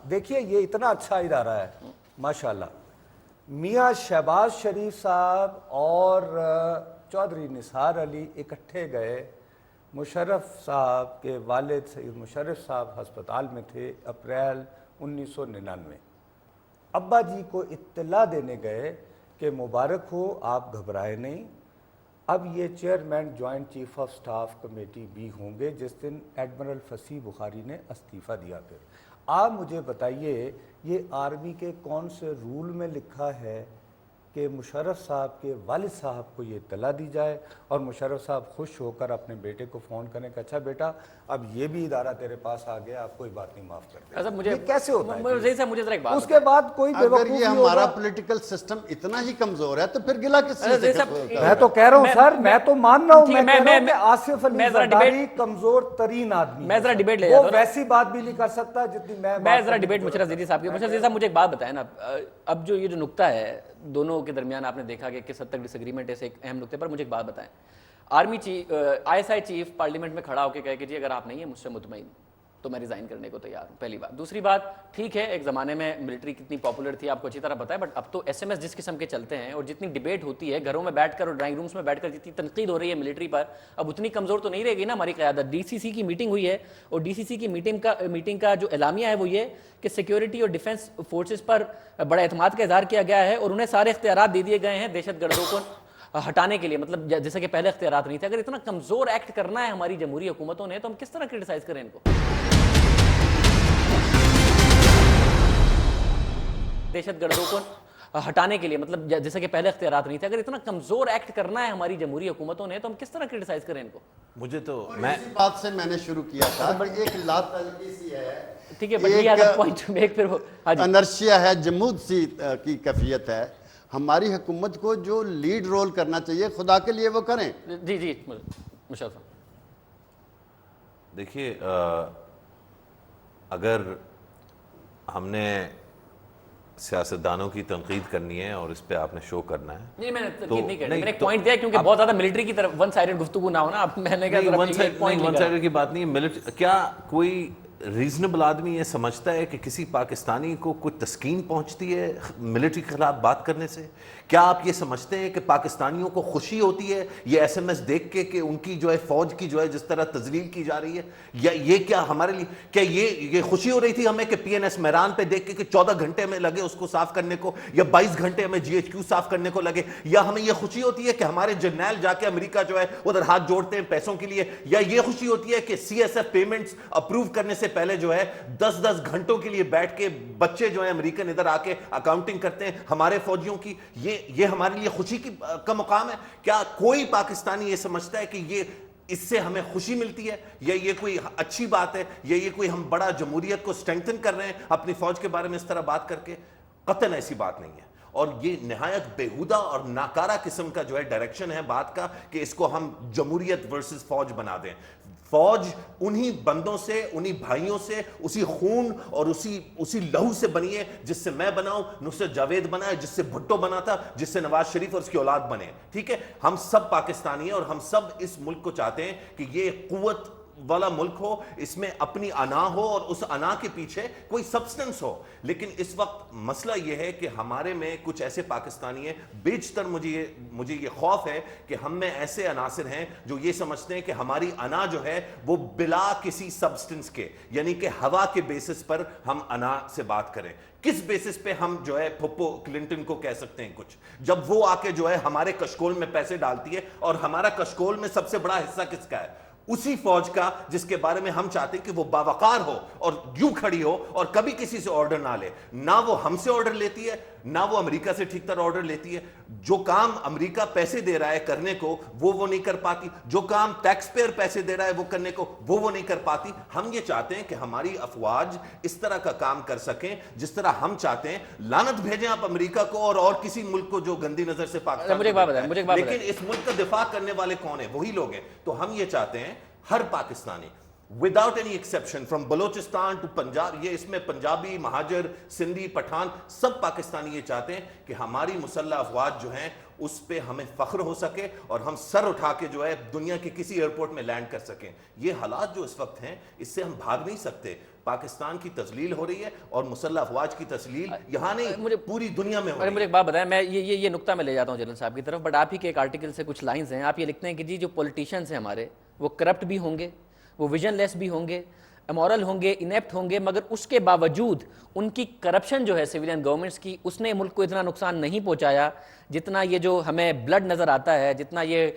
دیکھیے یہ اتنا اچھا ادارہ ہے ماشاءاللہ. میاں شہباز شریف صاحب اور چودھری نثار علی اکٹھے گئے, مشرف صاحب کے والد سید مشرف صاحب ہسپتال میں تھے اپریل 1999. ابا جی کو اطلاع دینے گئے کہ مبارک ہو, آپ گھبرائے نہیں, اب یہ chairman joint chief of staff committee بھی ہوں گے جس دن ایڈمرل فصیح بخاری نے استعفیٰ دیا. پھر آپ مجھے بتائیے یہ آرمی کے کون سے رول میں لکھا ہے کہ مشرف صاحب کے والد صاحب کو یہ اطلاع دی جائے اور مشرف صاحب خوش ہو کر اپنے بیٹے کو فون کریں کہ اچھا بیٹا اب یہ بھی ادارہ تیرے پاس آ گیا, آپ کوئی بات نہیں, معاف کر دیں. اچھا, مجھے یہ کیسے ہوتا ہے؟ مجھے ذرا ایک بات اس کے بعد کوئی اگر بیوقوف یہ ہمارا پولیٹیکل سسٹم اتنا ہی کمزور ہے تو پھر گلہ کس چیز سے؟ میں تو کہہ رہا ہوں سر, میں تو مان رہا ہوں, میں کہہ رہا ہوں میں- کہ آصف علی میں ذرا زرداری کمزور ترین آدمی میں ہے ذرا سر. ڈیبیٹ لے وہ جاتا ہوں. ویسی بات بھی نہیں کر سکتا جتنی میں ذرا ڈیبیٹ مشرف زیدی صاحب کی. مشرف زیدی صاحب مجھے ایک بات بتائیں نا, اب جو یہ جو نقطہ ہے دونوں کے درمیان آپ نے دیکھا کہ کس حد تک ڈس ایگریمنٹ ہے, ایک اہم نقطے پر مجھے ایک بات بتائیں. Army chief, ISI chief parliament میں کھڑا ہو کے کہے کہ جی اگر آپ نہیں ہیں مجھ سے مطمئن تو میں ریزائن کرنے کو تیار ہوں. پہلی بات. دوسری بات, ٹھیک ہے ایک زمانے میں ملٹری کتنی پاپولر تھی آپ کو اچھی طرح پتہ ہے, بٹ اب تو SMS جس قسم کے چلتے ہیں اور جتنی ڈیبیٹ ہوتی ہے گھروں میں بیٹھ کر اور ڈرائنگ رومز میں بیٹھ کر جتنی تنقید ہو رہی ہے ملٹری پر, اب اتنی کمزور تو نہیں رہے گی نا ہماری قیادت. DCC کی میٹنگ ہوئی ہے اور DCC کی میٹنگ کا جو اعلامیہ ہے وہ یہ کہ سیکیورٹی اور ڈیفنس فورسز پر بڑا اعتماد کا اظہار کیا گیا ہے اور انہیں سارے اختیارات دے دیے گئے ہیں دہشت گردوں کو ہٹانے کے لیے, مطلب جیسے کہ پہلے اختیارات نہیں تھے. اگر اتنا کمزور ایکٹ کرنا ہے ہماری جمہوری حکومتوں نے تو ہم کس طرح کرٹیسائز کریں ان کو؟ دہشت گردوں کو ہٹانے کے لیے, مطلب جیسے کہ پہلے اختیارات نہیں تھے. اگر اتنا کمزور ایکٹ کرنا ہے ہماری جمہوری حکومتوں نے تو ہم کس طرح کرٹیسائز کریں ان کو؟ مجھے تو اسی بات سے میں نے شروع کیا تھا کہ ایک لا تعلقی سی ہے, ٹھیک ہے, بٹ یہ پوائنٹ میں ایک پھر انرشیا ہے, جمود سی کی کیفیت ہے. ہماری حکومت کو جو لیڈ رول کرنا چاہیے خدا کے لیے وہ کریں. جی مشرف. دیکھیے اگر ہم نے سیاستدانوں کی تنقید کرنی ہے اور اس پہ آپ نے شو کرنا ہے, نہیں میں نے تنقید نہیں کرنی, میں نے ایک پوائنٹ دیا کیونکہ بہت زیادہ ملٹری کی طرف ون سائیڈڈ گفتگو نہ ہونا. اب میں نے کہا ون سائیڈ کی بات نہیں ہے. کیا کوئی ریزنیبل آدمی یہ سمجھتا ہے کہ کسی پاکستانی کو کوئی تسکین پہنچتی ہے ملٹری کے خلاف بات کرنے سے؟ کیا آپ یہ سمجھتے ہیں کہ پاکستانیوں کو خوشی ہوتی ہے یہ SMS دیکھ کے کہ ان کی جو ہے فوج کی جو ہے جس طرح تذلیل کی جا رہی ہے؟ یا یہ کیا ہمارے لیے کیا یہ خوشی ہو رہی تھی ہمیں کہ PNS میران پہ دیکھ کے کہ 14 گھنٹے میں لگے اس کو صاف کرنے کو, یا 22 گھنٹے ہمیں GHQ صاف کرنے کو لگے؟ یا ہمیں یہ خوشی ہوتی ہے کہ ہمارے جرنیل جا کے امریکہ جو ہے ادھر ہاتھ جوڑتے ہیں پیسوں کے لیے؟ یا یہ خوشی ہوتی ہے کہ CSF پیمنٹس اپروو کرنے سے پہلے جو ہے 10 گھنٹوں کے لیے بیٹھ کے بچے جو ہیں امریکن ادھر آ کے اکاؤنٹنگ کرتے ہیں ہمارے فوجیوں کی؟ یہ ہمارے لیے خوشی کا مقام ہے؟ کیا کوئی پاکستانی یہ سمجھتا ہے کہ یہ اس سے ہمیں خوشی ملتی ہے, یا یہ کوئی اچھی بات ہے, یا یہ کوئی ہم بڑا جمہوریت کو سٹرینگتھن کر رہے ہیں اپنی فوج کے بارے میں اس طرح بات کر کے؟ قطعاً ایسی بات نہیں ہے. اور یہ نہایت بےہودہ اور ناکارہ قسم کا جو ہے ڈائریکشن ہے بات کا کہ اس کو ہم جمہوریت ورسز فوج بنا دیں. فوج انہی بندوں سے, انہی بھائیوں سے, اسی خون اور اسی لہو سے بنی ہے جس سے میں بناؤں, نصرت جاوید بنا ہے, جس سے بھٹو بنا تھا, جس سے نواز شریف اور اس کی اولاد بنے. ٹھیک ہے, ہم سب پاکستانی ہیں اور ہم سب اس ملک کو چاہتے ہیں کہ یہ قوت والا ملک ہو, اس میں اپنی انا ہو اور اس انا کے پیچھے کوئی سبسٹنس ہو. لیکن اس وقت مسئلہ یہ ہے کہ ہمارے میں کچھ ایسے پاکستانی ہیں, بیشتر مجھے یہ خوف ہے کہ ہم میں ایسے عناصر ہیں جو یہ سمجھتے ہیں کہ ہماری انا جو ہے وہ بلا کسی سبسٹنس کے, یعنی کہ ہوا کے بیسس پر ہم انا سے بات کریں. کس بیسس پہ ہم جو ہے پھپھو کلنٹن کو کہہ سکتے ہیں کچھ, جب وہ آ کے جو ہے ہمارے کشکول میں پیسے ڈالتی ہے, اور ہمارا کشکول میں سب سے بڑا حصہ کس کا ہے؟ اسی فوج کا جس کے بارے میں ہم چاہتے ہیں کہ وہ باوقار ہو اور یوں کھڑی ہو اور کبھی کسی سے آرڈر نہ لے. نہ وہ ہم سے آرڈر لیتی ہے, نہ وہ امریکہ سے ٹھیک طرح آرڈر لیتی ہے. جو کام امریکہ پیسے دے رہا ہے کرنے کو وہ نہیں کر پاتی, جو کام ٹیکس پیئر پیسے دے رہا ہے وہ کرنے کو وہ نہیں کر پاتی. ہم یہ چاہتے ہیں کہ ہماری افواج اس طرح کا کام کر سکیں جس طرح ہم چاہتے ہیں. لعنت بھیجیں آپ امریکہ کو اور کسی ملک کو جو گندی نظر سے پاکستان, لیکن اس ملک کا دفاع کرنے والے کون ہیں؟ وہی لوگ ہیں. تو ہم یہ چاہتے ہیں ہر Pakistani without any exception from Balochistan to Punjab, یہ اس میں پنجابی, مہاجر, سندھی, پٹھان, سب پاکستانی یہ چاہتے ہیں کہ ہماری مسلح افواج جو ہیں اس پہ ہمیں فخر ہو سکے اور ہم سر اٹھا کے جو ہے دنیا کے کسی ایئرپورٹ میں لینڈ کر سکیں. یہ حالات جو اس وقت ہیں اس سے ہم بھاگ نہیں سکتے. پاکستان کی تذلیل ہو رہی ہے اور مسلح افواج کی تذلیل یہاں نہیں پوری دنیا میں ہو رہی ہے. مجھے ایک بات بتائیں, میں یہ نقطہ میں لے جاتا ہوں جنرل صاحب کی طرف, بٹ آپ ہی کے ایک آرٹیکل سے کچھ لائنز ہیں, آپ یہ لکھتے ہیں کہ جی جو پولیٹیشینز ہیں ہمارے وہ کرپٹ بھی ہوں گے, وہ ویژن لیس بھی ہوں گے, امورل ہوں گے, انیپٹ ہوں گے, مگر اس کے باوجود ان کی کرپشن جو ہے سویلین گورنمنٹس کی, اس نے ملک کو اتنا نقصان نہیں پہنچایا جتنا یہ جو ہمیں بلڈ نظر آتا ہے, جتنا یہ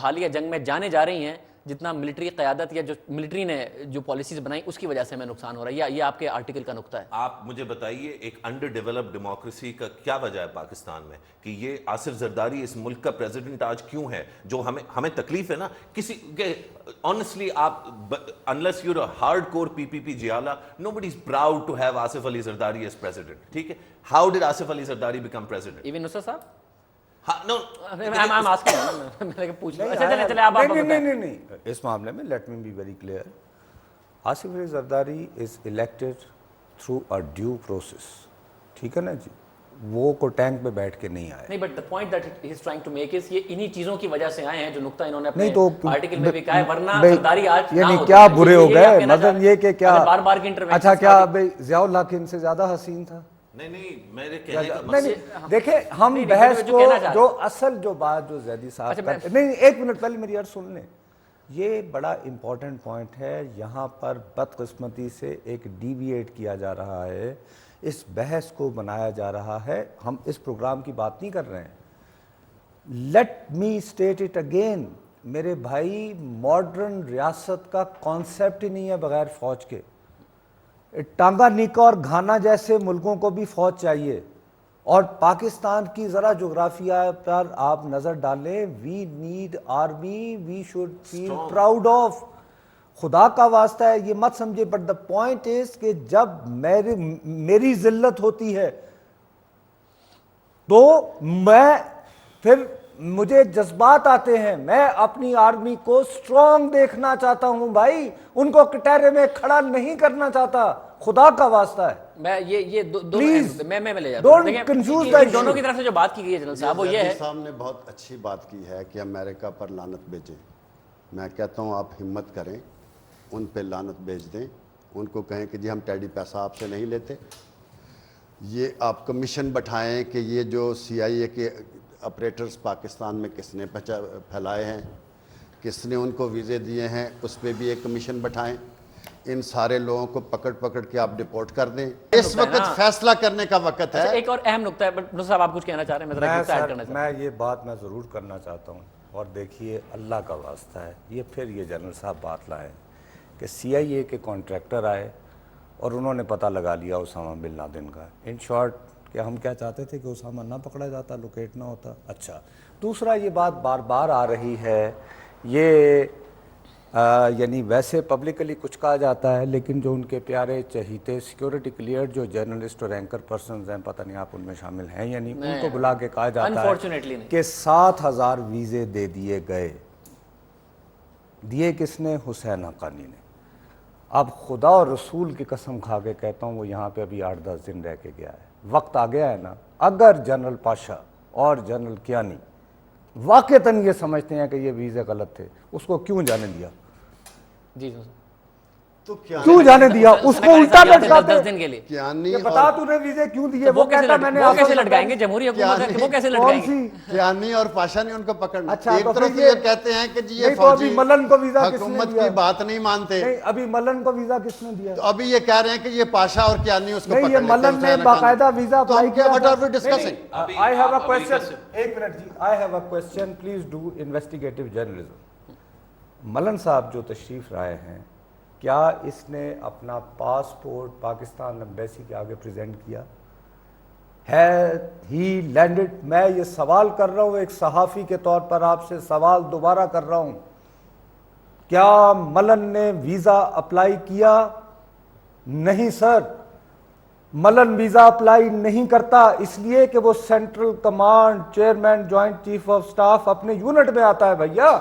حالیہ جنگ میں جانے جا رہی ہیں, جتنا ملٹری قیادت یا جو ملٹری نے جو پالیسیز بنائی اس کی وجہ سے ہمیں نقصان ہو رہا ہے. یہ آپ کے آرٹیکل کا نقطہ ہے. آپ مجھے بتائیے ایک انڈر ڈیولپڈ ڈیموکریسی کا کیا وجہ ہے پاکستان میں کہ یہ آصف زرداری اس ملک کا پریزیڈنٹ آج کیوں ہے؟ جو ہمیں تکلیف ہے نا کسی کہ آنیسٹلی آپ unless you're a hardcore PPP جیالا, nobody is proud to have Asif Ali Zardari as president. ٹھیک ہے, how did Asif Ali Zardari become president? Even Nusrat صاحب نہیں, اس معاملے میں let me be very clear. Asif Ali Zardari is elected through a due process. ٹھیک ہے نا جی, وہ کو ٹینک پہ بیٹھ کے نہیں آئے. نہیں, but the point that he is trying to make is یہ انہی چیزوں کی وجہ سے آئے ہیں جو نقطہ انہوں نے نہیں تو اپنے آرٹیکل میں بھی کہا ہے, ورنہ زرداری آج نہ یعنی ہوتا. کیا برے ہو گئے, مطلب یہ کہ کیا بار بار کی انٹروینشن. اچھا کیا بھائی ضیاء اللہ ان سے زیادہ حسین تھا؟ نہیں میرے کہنے کا نہیں, دیکھیں ہم بحث کو جو اصل جو بات جو زیدی صاحب کرتے, نہیں ایک منٹ پہلے میری عرض سن لیں, یہ بڑا امپورٹنٹ پوائنٹ ہے. یہاں پر بدقسمتی سے ایک ڈیویٹ کیا جا رہا ہے, اس بحث کو بنایا جا رہا ہے. ہم اس پروگرام کی بات نہیں کر رہے ہیں. Let me state it again, میرے بھائی ماڈرن ریاست کا کانسیپٹ ہی نہیں ہے بغیر فوج کے. ٹانگا نیکا اور گھانا جیسے ملکوں کو بھی فوج چاہیے. اور پاکستان کی ذرا جغرافیہ پر آپ نظر ڈالیں, we need army, we should feel proud of. خدا کا واسطہ ہے یہ مت سمجھے, بٹ دا پوائنٹ از کہ جب میری ذلت ہوتی ہے تو میں پھر مجھے جذبات آتے ہیں, میں اپنی آرمی کو سٹرونگ دیکھنا چاہتا ہوں بھائی, ان کو کٹہرے میں کھڑا نہیں کرنا چاہتا. خدا کا واسطہ ہے. میں یہ پلیز میں لے جاتا ہوں. ڈونٹ کنفیوز دونوں کی طرف سے جو بات کی گئی ہے جنرل صاحب وہ یہ ہے, صاحب نے بہت اچھی بات کی ہے کہ امریکہ پر لعنت بھیجیں. میں کہتا ہوں آپ ہمت کریں, ان پہ لعنت بھیج دیں, ان کو کہیں کہ جی ہم ٹیڈی پیسہ آپ سے نہیں لیتے. یہ آپ کمیشن بٹھائیں کہ یہ جو CIA کے آپریٹرز پاکستان میں کس نے پھیلائے ہیں, کس نے ان کو ویزے دیے ہیں, اس پہ بھی ایک کمیشن بٹھائیں. ان سارے لوگوں کو پکڑ کے آپ ڈپورٹ کر دیں. اس وقت فیصلہ کرنے کا وقت ہے. ایک اور اہم نقطہ ہے, بٹ نصرت صاحب آپ کچھ کہنا چاہ رہے ہیں؟ میں یہ بات میں ضرور کرنا چاہتا ہوں. اور دیکھیے اللہ کا واسطہ ہے, یہ پھر یہ جنرل صاحب بات لائے کہ CIA کے کانٹریکٹر آئے اور انہوں نے پتہ لگا لیا اسامہ بن لادن کا. ان شارٹ کہ ہم کیا چاہتے تھے کہ اسامہ نہ پکڑا جاتا, لوکیٹ نہ ہوتا. اچھا, دوسرا یہ بات بار بار آ رہی ہے, یہ یعنی ویسے پبلکلی کچھ کہا جاتا ہے, لیکن جو ان کے پیارے چہیتے سیکیورٹی کلیئر جو جرنلسٹ اور اینکر پرسنز ہیں, پتہ نہیں آپ ان میں شامل ہیں یا نہیں, ان کو بلا کے کہا جاتا ہے کہ 7,000 ویزے دے دیے گئے. دیے کس نے؟ حسین حقانی نے. اب خدا اور رسول کی قسم کھا کے کہتا ہوں وہ یہاں پہ ابھی 8-10 دن رہ کے گیا ہے. وقت آ گیا ہے نا, اگر جنرل پاشا اور جنرل کیانی واقعتاً یہ سمجھتے ہیں کہ یہ ویزے غلط تھے, اس کو کیوں جانے دیا؟ جی تو کیا کیوں جانے دیا اس کو الٹا لٹکاتے 10 دن کے لیے کیانی کہ بتا تو نے ویزے کیوں دیے، وہ کیسے میں نے وہ کیسے لٹکائیں گے؟ جمہوری حکومت ہے کہ وہ کیسے لٹکائیں گے؟ کیانی اور پاشا نے ان کو پکڑنا. اچھا ایک تو طرف پھر یہ کہتے ہیں کہ جی یہ نہیں تو ابھی فوجی ملن کو ویزا کس نے حکومت دیا؟ کی بات نہیں مانتے. نہیں ابھی ملن کو ویزا کس نے دیا؟ تو ابھی یہ کہہ رہے ہیں کہ یہ پاشا اور کیانی اس کو نہیں پکڑ یہ لیتے ہیں ملن نے حسین باقاعدہ خان. ویزا تو اپلائی ہم کیا کیا what are we discussing؟ I have a question. ایک منٹ جی. I have a question. Please do investigative journalism. ملن صاحب جو تشریف لائے ہیں، کیا اس نے اپنا پاسپورٹ پاکستان ایمبیسی کے آگے پریزنٹ کیا ہے؟ ہی لینڈڈ. میں یہ سوال کر رہا ہوں ایک صحافی کے طور پر، آپ سے سوال دوبارہ کر رہا ہوں، کیا ملن نے ویزا اپلائی کیا؟ نہیں سر، ملن ویزا اپلائی نہیں کرتا، اس لیے کہ وہ central command chairman joint chief of staff اپنے یونٹ میں آتا ہے. بھیا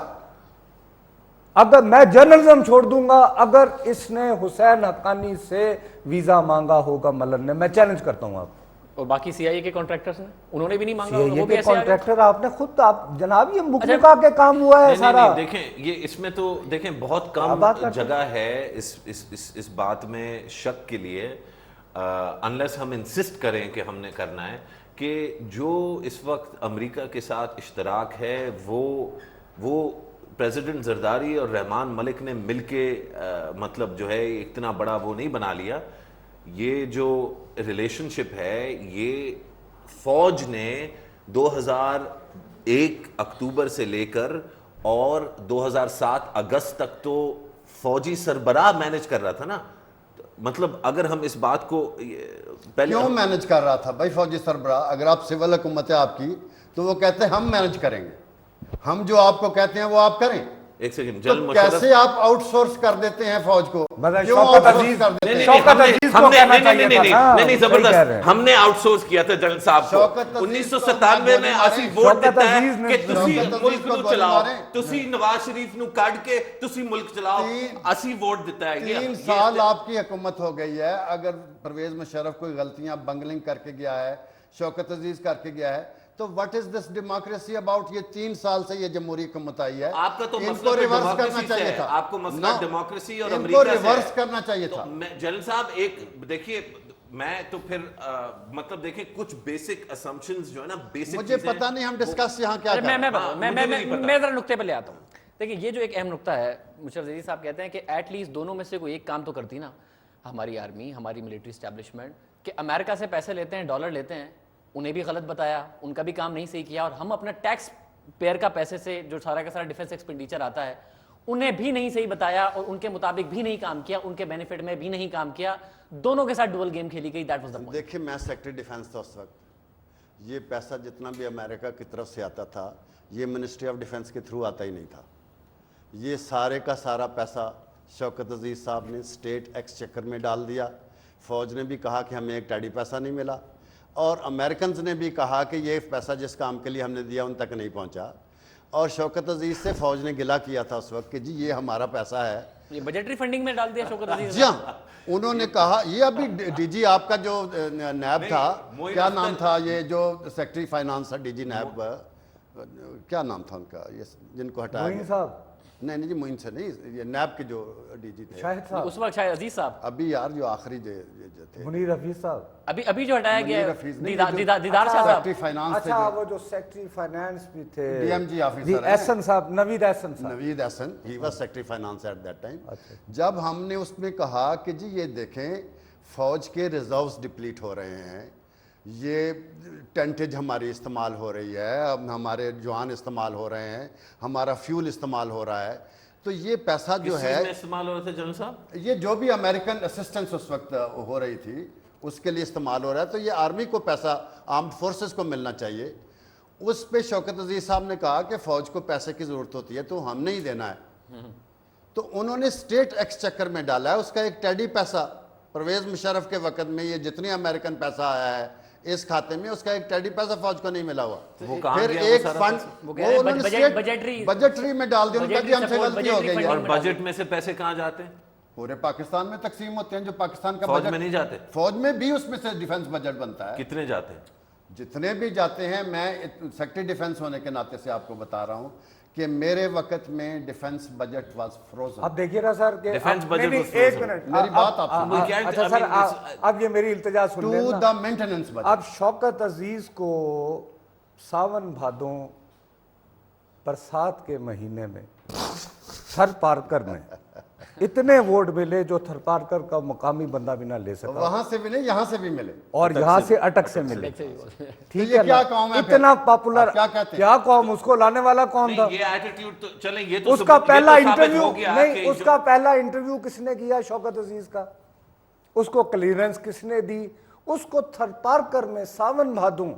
اگر میں جرنلزم چھوڑ دوں گا، اگر اس نے حسین حقانی سے ویزا مانگا ہوگا ملن نے، میں چیلنج کرتا ہوں آپ. اور باقی سی آئی اے کے کانٹریکٹرز نے انہوں نے بھی نہیں مانگا. یہ وہ بھی کہ ایسے آ گئے. کانٹریکٹر آپ نے خود آپ جناب یہ مکمکا کے کام ہوا ہے سارا. نہیں دیکھیں یہ اس میں تو دیکھیں بہت کم جگہ ہے اس بات میں شک کے لیے، انلیس ہم انسسٹ کریں کہ ہم نے کرنا ہے، کہ جو اس وقت امریکہ کے ساتھ اشتراک ہے وہ پریزیڈنٹ زرداری اور رحمان ملک نے مل کے مطلب جو ہے اتنا بڑا وہ نہیں بنا لیا. یہ جو ریلیشن شپ ہے یہ فوج نے 2001 اکتوبر سے لے کر اور 2007 اگست تک تو فوجی سربراہ مینج کر رہا تھا نا. مطلب اگر ہم اس بات کو پہلے کیوں مینج کر رہا تھا بھائی فوجی سربراہ؟ اگر آپ سول حکومت ہے آپ کی تو وہ کہتے ہیں ہم مینج کریں گے، ہم جو آپ کو کہتے ہیں وہ آپ کریں. ایک سیکنڈ تو جنرل مشرف کیسے آپ آؤٹ سورس کر دیتے ہیں فوج کو؟ مطلب کیوں شوکت آؤٹ سورس عزیز کر دیتے ہیں؟ شوکت عزیز کو کہنا چاہیے تھا نا. نہیں زبردست ہم نے آؤٹ سورس کیا تھا جنرل صاحب کو. شوکت عزیز 1997 میں اسی ووٹ دیتا ہے کہ تسی شوکت ملک عزیز کو نو گولی چلاؤ، مارے. تسی نواز شریف نو کاٹ کے تسی ملک چلاؤ، اسی ووٹ دیتا ہے. 3 سال آپ کی حکومت ہو گئی ہے. اگر پرویز مشرف کوئی غلطیاں بنگلنگ کر کے گیا ہے، شوکت عزیز کر کے گیا ہے، تو what is this democracy about؟ یہ 3 سال سے یہ جمہوری حکومت آئی ہے. آپ کا تو ان مسئلہ کو ریورس کرنا ڈیموکریسی چاہیے سے ہے، تھا. آپ کو مسئلہ ڈیموکریسی اور ان امریکہ کو سے ہے. ریورس کرنا چاہیے تھا. جنرل صاحب ایک دیکھیے میں تو پھر مطلب دیکھیں کچھ بیسک اسمپشنز جو ہے نا بیسک مجھے پتہ نہیں ہم ڈسکس یہاں کیا کر رہے ہیں. میں ذرا نقطے پہ لے آتا ہوں. دیکھیں یہ جو ایک اہم نقطہ ہے، مشرف عزیز صاحب کہتے ہیں کہ ایٹ لیسٹ دونوں میں سے کوئی ایک کام تو کرتی نا ہماری آرمی، ہماری ملٹری اسٹیبلشمنٹ، کہ امریکہ سے پیسے لیتے ہیں، ڈالر لیتے ہیں، انہیں بھی غلط بتایا، ان کا بھی کام نہیں صحیح کیا، اور ہم اپنا ٹیکس پیئر کا پیسے سے جو سارا کا سارا ڈیفنس ایکسپینڈیچر آتا ہے انہیں بھی نہیں صحیح بتایا اور ان کے مطابق بھی نہیں کام کیا، ان کے بینیفٹ میں بھی نہیں کام کیا. دونوں کے ساتھ ڈوئل گیم کھیلی گئی. That was the point. دیکھیں میں سیکرٹری ڈیفنس تھا اس وقت، یہ پیسہ جتنا بھی امریکہ کی طرف سے آتا تھا یہ منسٹری آف ڈیفنس کے تھرو آتا ہی نہیں تھا. یہ سارے کا سارا پیسہ شوکت عزیز صاحب نے اسٹیٹ ایکسچیکر میں ڈال دیا. فوج نے بھی کہا کہ ہمیں ایک ٹیڈی پیسہ نہیں ملا، اور امریکنز نے بھی کہا کہ یہ پیسہ جس کام کے لیے ہم نے دیا ان تک نہیں پہنچا. اور شوکت عزیز سے فوج نے گلا کیا تھا اس وقت کہ جی یہ ہمارا پیسہ ہے. یہ بجٹری فنڈنگ میں ڈال دیا شوکت عزیز. جی ہاں، انہوں نے کہا یہ ابھی ڈی جی آپ کا جو نیب تھا، کیا نام تھا یہ جو سیکرٹری فائنانس تھا ڈی جی نیب، کیا نام تھا ان کا یہ جن کو ہٹایا معین گیا؟ صاحب نہیں نہیں جی معین سے نہیں، یہ نیب کے جو ڈی جی تھے شاہد صاحب اس وقت شاید عزیز صاحب ابھی یار جو آخری جو تھے منیر حفیظ صاحب. ابھی جو ہٹایا گیا منیر ہے حفیظ نہیں، دیدار شاہ صاحب. سیکرٹری فائنانس تھے اچھا جو وہ جو سیکرٹری فائنانس بھی تھے ڈی ایم جی آفیسر جی ہیں، احسن صاحب، نوید احسن صاحب. Naveed Ahsan, he was secretary finance at that time. جب ہم نے اس میں کہا کہ جی یہ دیکھیں فوج کے ریزروز ڈپلیٹ ہو رہے ہیں، یہ ٹینٹیج ہماری استعمال ہو رہی ہے، اب ہمارے جوان استعمال ہو رہے ہیں، ہمارا فیول استعمال ہو رہا ہے، تو یہ پیسہ جو ہے استعمال ہو رہے تھے جنرل صاحب؟ یہ جو بھی امریکن اسسٹنس اس وقت ہو رہی تھی اس کے لیے استعمال ہو رہا ہے، تو یہ آرمی کو پیسہ آرمڈ فورسز کو ملنا چاہیے. اس پہ شوکت عزیز صاحب نے کہا کہ فوج کو پیسے کی ضرورت ہوتی ہے تو ہم نے ہی دینا ہے. تو انہوں نے اسٹیٹ ایکسچیکر میں ڈالا ہے، اس کا ایک ٹیڈی پیسہ پرویز مشرف کے وقت میں یہ جتنی امریکن پیسہ آیا ہے اس کھاتے میں، اس کا ایک ٹیڈی پیسہ فوج کو نہیں ملا ہوا. پھر ایک فنڈ بجٹری میں ڈال دیا، ان کا بھی ہم سے غلطی ہو گئی ہے. اور بجٹ میں سے پیسے کہاں جاتے ہیں؟ پورے پاکستان میں تقسیم ہوتے ہیں جو پاکستان کا فوج بجٹ. میں نہیں جاتے؟ فوج میں بھی اس میں سے ڈیفنس بجٹ بنتا ہے. کتنے جاتے ہیں؟ جتنے بھی جاتے ہیں، میں سیکرٹری ڈیفنس ہونے کے ناطے سے آپ کو بتا رہا ہوں کہ میرے وقت میں ڈیفنس بجٹ واز فروزن. اب دیکھیے نا سر کہ Defense budget was ایک frozen. منٹ میری بات آپ سنیں. اچھا سر اب یہ میری التجا سن لیں ٹو نا. The maintenance budget. اب شوکت عزیز کو ساون بھادوں برسات کے مہینے میں تھر پارکر میں اتنے ووٹ ملے جو تھر پارکر کا مقامی بندہ بھی نہ لے سکا, وہاں سے ملے, یہاں سے بھی ملے, اور یہاں سے اٹک سے ملے. ٹھیک یہ ہے کیا نا, قوم ہے اتنا پھر؟ پاپولر آپ کیا کہتے ہیں؟ کیا قوم, اس کو لانے والا کون تھا؟ یہ ایٹیٹیوڈ تو چلیں, یہ تو اس کا پہلا یہ تو ثابت انٹرویو ہو گیا نہیں, کہ اس کا پہلا انٹرویو کس نے کیا شوکت عزیز کا, اس کو کلیئرنس کس نے دی, اس کو تھر پارکر میں ساون بھادوں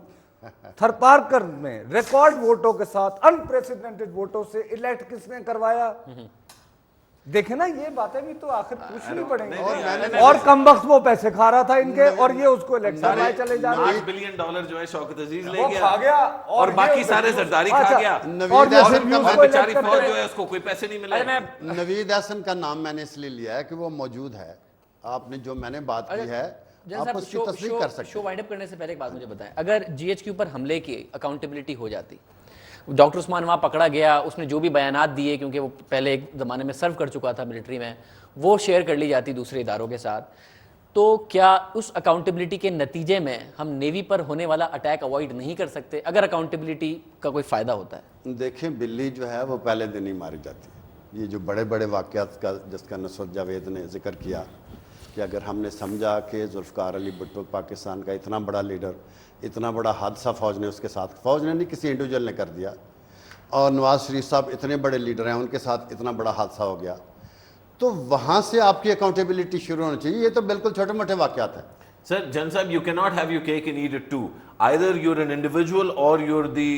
تھر پارکر میں ریکارڈ ووٹوں کے ساتھ انپریسیڈنٹڈ ووٹوں سے الیکٹ کس نے کروایا؟ دیکھیں نا, یہ باتیں بھی تو آخر پوچھنی پڑیں گی. اور کم وقت وہ پیسے کھا رہا تھا ان کے, اور یہ اس کو الیکٹ کروائے چلے جا رہے ہیں. $8 بلین جو ہے شوکت عزیز لے وہ کھا گیا, اور باقی سارے زرداری کھا گیا, اور نوید یہ احسن سب کا کو بیچاری الیکٹ فوج کرتے جو ہیں. ہے اس کو کوئی پیسے نہیں ملے. نوید احسن کا نام میں نے اس لیے لیا ہے کہ وہ موجود ہے. آپ نے جو میں نے بات کی ہے آپ اس کی تصدیق کر سکتے شو وائنڈ اپ کرنے سے پہلے ایک بات مجھے بتائیں, اگر جی ایچ کیو پر حملے کی اکاؤنٹیبلٹی ہو جاتی, ڈاکٹر عثمان وہاں پکڑا گیا, اس نے جو بھی بیانات دیے کیونکہ وہ پہلے ایک زمانے میں سرو کر چکا تھا ملٹری میں, وہ شیئر کر لی جاتی دوسرے اداروں کے ساتھ, تو کیا اس اکاؤنٹیبلٹی کے نتیجے میں ہم نیوی پر ہونے والا اٹیک اوائڈ نہیں کر سکتے اگر اکاؤنٹیبلٹی کا کوئی فائدہ ہوتا ہے؟ دیکھیں, بلی جو ہے وہ پہلے دن ہی ماری جاتی ہے. یہ جو بڑے بڑے واقعات کا جس کا نصرت جاوید نے ذکر کیا کہ اگر ہم نے سمجھا کہ ذوالفقار علی بھٹو پاکستان کا اتنا بڑا لیڈر, اتنا بڑا حادثہ فوج نے اس کے ساتھ, فوج نے نہیں کسی انڈیویجول نے کر دیا, اور نواز شریف صاحب اتنے بڑے لیڈر ہیں, ان کے ساتھ اتنا بڑا حادثہ ہو گیا, تو وہاں سے آپ کی اکاؤنٹیبلٹی شروع ہونی چاہیے. یہ تو بالکل چھوٹے موٹے واقعات ہیں. Sir, Jan Sahib, you cannot have your cake and eat it too. Either you're an individual or you're the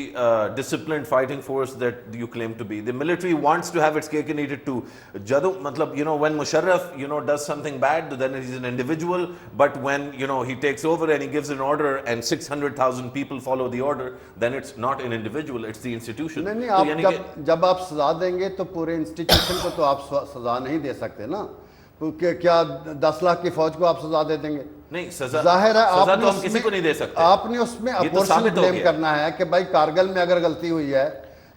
disciplined fighting force that you claim to be. The military wants to have its cake and eat it too. Jado, matlab, when Musharraf, does something bad, then he's an individual. But when, he takes over and he gives an order and 600,000 people follow the order, then it's not an individual, it's the institution. نہیں, آپ جب آپ سزا دیں گے تو پورے institution کو تو آپ سزا نہیں دے سکتے نا. کیا 10 لاکھ کی فوج کو آپ سزا دے دیں گے؟ نہیں, سزا ظاہر ہے سزا تو ہم کسی کو نہیں دے سکتے. آپ نے اس میں اپورشن بلیم کرنا ہے کہ بھائی کارگل میں اگر غلطی ہوئی ہے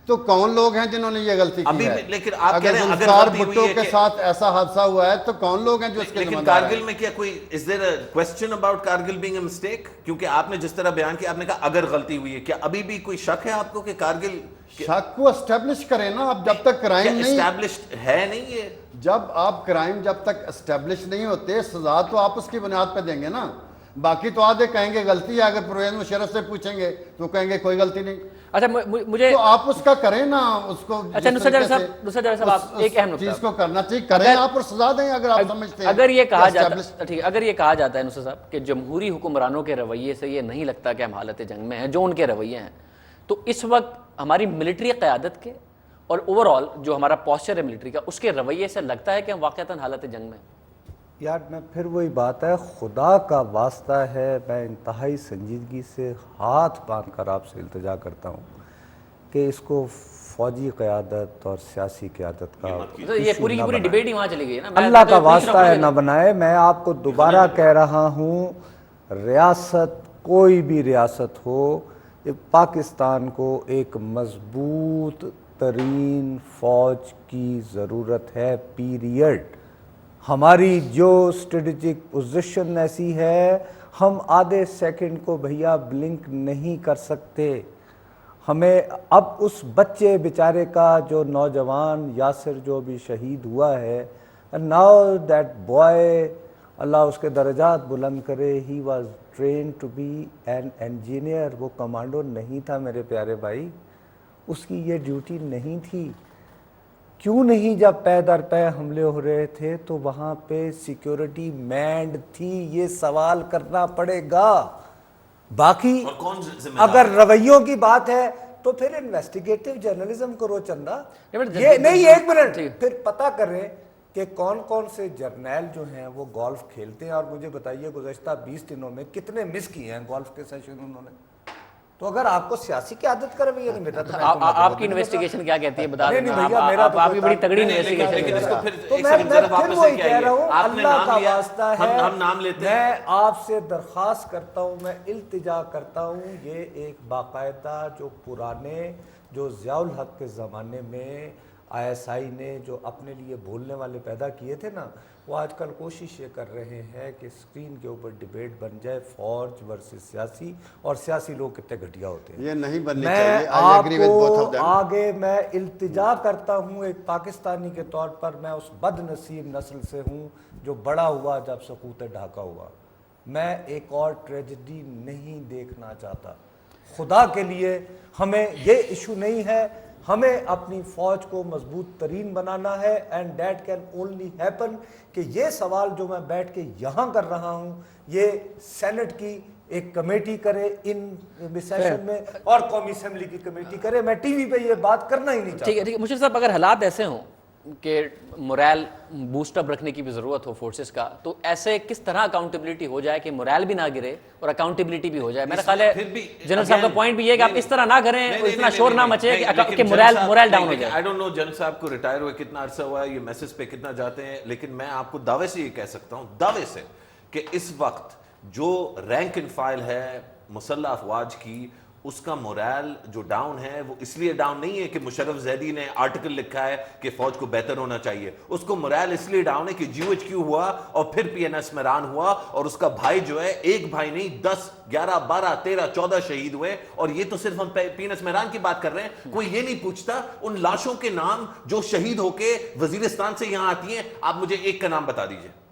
تو کون لوگ ہیں جنہوں نے یہ غلطی کی ہے. لیکن آپ کہہ اگر رہے ہیں ذوالفقار بھٹو کے ساتھ ایسا حادثہ ہوا ہے تو کون لوگ ہیں جو اس کے ذمہ لیکن دار ہیں؟ کارگل میں کیا کوئی is there a question about Kargil being a mistake؟ کیونکہ آپ نے جس طرح بیان کیا, آپ نے کہا اگر غلطی ہوئی ہے, کیا ابھی بھی کوئی شک ہے آپ کو کہ کارگل شک کو اسٹیبلش کریں نا. اب جب تک کرائم نہیں اسٹیبلشڈ ہے نہیں, یہ جب آپ کرائم جب تک اسٹیبلش نہیں ہوتے, سزا تو آپ اس کی بنیاد پہ دیں گے نا. باقی تو آدھے کہیں گے غلطی ہے, اگر پرویز مشرف سے پوچھیں گے تو کہیں گے کوئی غلطی نہیں. اچھا مجھے تو آپ اس کا کریں نا, اس کو اچھا نصرت جاوید صاحب آپ ایک اہم چیز نقطہ کو کرنا چاہیے, کریں آپ اور سزا دیں اگر آپ سمجھتے ہیں. اگر یہ کہا جاتا ٹھیک, اگر یہ کہا جاتا ہے نصرت صاحب کہ جمہوری حکمرانوں کے رویے سے یہ نہیں لگتا کہ ہم حالت جنگ میں ہیں, جو ان کے رویے ہیں, تو اس وقت ہماری ملٹری قیادت کے اور اوور آل جو ہمارا پوسچر ہے ملٹری کا, اس کے رویے سے لگتا ہے کہ ہم واقعتاً حالت جنگ میں ہیں. یار میں پھر وہی بات ہے, خدا کا واسطہ ہے, میں انتہائی سنجیدگی سے ہاتھ باندھ کر آپ سے التجا کرتا ہوں کہ اس کو فوجی قیادت اور سیاسی قیادت کا یہ پوری ڈیبیٹ ہی وہاں چلی گئی نا. اللہ کا واسطہ ہے نہ بنائے. میں آپ کو دوبارہ کہہ رہا ہوں, ریاست کوئی بھی ریاست ہو, پاکستان کو ایک مضبوط ترین فوج کی ضرورت ہے, پیریڈ. ہماری جو اسٹریٹجک پوزیشن ایسی ہے, ہم آدھے سیکنڈ کو بھیا بلنک نہیں کر سکتے. ہمیں اب اس بچے بیچارے کا جو نوجوان یاسر جو بھی شہید ہوا ہے, ناؤ دیٹ بوائے, اللہ اس کے درجات بلند کرے, he was train to be an engineer. وہ کمانڈو نہیں تھا میرے پیارے بھائی, اس کی یہ ڈیوٹی نہیں تھی. کیوں نہیں جب پے در پے حملے ہو رہے تھے تو وہاں پہ سیکیورٹی مینڈ تھی؟ یہ سوال کرنا پڑے گا. باقی اگر رویوں کی بات ہے تو پھر انویسٹیگیٹو جرنلزم کرو چندہ. یہ نہیں, ایک منٹ, پھر پتہ کریں کہ کون کون سے جرنیل جو ہیں وہ گولف کھیلتے ہیں, اور مجھے بتائیے گزشتہ 20 دنوں میں کتنے مس کیے ہیں گولف کے سیشن انہوں نے. تو اگر آپ کو سیاسی قیادت کر رہی ہے میرا تو آپ کی انویسٹیگیشن کیا کہتی ہے بتا دیں. آپ کی بڑی تگڑی انویسٹیگیشن. تو میں پھر وہی کہہ رہا ہوں, اللہ کا واسطہ ہے, میں آپ سے درخواست کرتا ہوں, میں التجا کرتا ہوں, یہ ایک باقاعدہ جو پرانے جو ضیاء الحق کے زمانے میں ISI نے جو اپنے لیے بولنے والے پیدا کیے تھے نا، وہ آج کل کوشش یہ کر رہے ہیں کہ اسکرین کے اوپر ڈیبیٹ بن جائے فوج ورسز سیاسی، اور سیاسی لوگ کتنے گھٹیا ہوتے ہیں۔ یہ نہیں بننی میں چاہیے۔ آپ کو آگے میں التجا کرتا ہوں ایک پاکستانی کے طور پر، میں اس بد نصیب نسل سے ہوں جو بڑا ہوا جب سقوط ڈھاکہ ہوا۔ میں ایک اور ٹریجڈی نہیں دیکھنا چاہتا۔ خدا کے لیے ہمیں یہ ایشو نہیں ہے، ہمیں اپنی فوج کو مضبوط ترین بنانا ہے، and that can only happen کہ یہ سوال جو میں بیٹھ کے یہاں کر رہا ہوں یہ سینٹ کی ایک کمیٹی کرے ان سیشن میں، اور قومی اسمبلی کی کمیٹی کرے۔ میں ٹی وی پہ یہ بات کرنا ہی نہیں چاہتا۔ ٹھیک ہے مشرف صاحب، اگر حالات ایسے ہوں کہ مورائل بوسٹ اپ رکھنے کی بھی ضرورت ہو فورسز کا، تو ایسے کس طرح اکاؤنٹیبلٹی ہو جائے کہ مورائل بھی نہ گرے اور اکاؤنٹیبلٹی بھی ہو جائے؟ میرا خیال ہے جنرل صاحب کا پوائنٹ بھی یہ ہے کہ آپ اس طرح نہ کریں، اتنا شور نہ مچے کہ مورائل ڈاؤن ہو جائے۔ آئی ڈونٹ نو جنرل صاحب کو ریٹائر ہوئے کتنا عرصہ ہوا ہے، یہ میسج پہ کتنا جاتے ہیں، لیکن میں آپ کو دعوے سے یہ کہہ سکتا ہوں، دعوے سے، کہ اس وقت جو رینک اینڈ فائل ہے مسلح افواج کی، اس کا مورائل جو ڈاؤن ہے وہ اس لیے ڈاؤن نہیں ہے کہ مشرف زیدی نے آرٹیکل لکھا ہے کہ فوج کو بہتر ہونا چاہیے، اس کو مورائل اس لیے ڈاؤن ہے کہ GOHQ ہوا اور پھر PNS میران ہوا، اور اس کا بھائی جو ہے ایک بھائی نہیں 10 11 12 13 14 شہید ہوئے، اور یہ تو صرف ہم PNS میران کی بات کر رہے ہیں۔ کوئی یہ نہیں پوچھتا ان لاشوں کے نام جو شہید ہو کے وزیرستان سے یہاں آتی ہیں۔ آپ مجھے ایک کا نام بتا دیجئے۔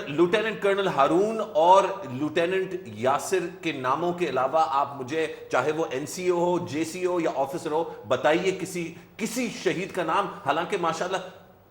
لیوٹیننٹ کرنل ہارون اور لیوٹیننٹ یاسر کے ناموں کے علاوہ آپ مجھے، چاہے وہ NCO ہو، JCO یا آفیسر ہو، بتائیے کسی شہید کا نام۔ حالانکہ ماشاءاللہ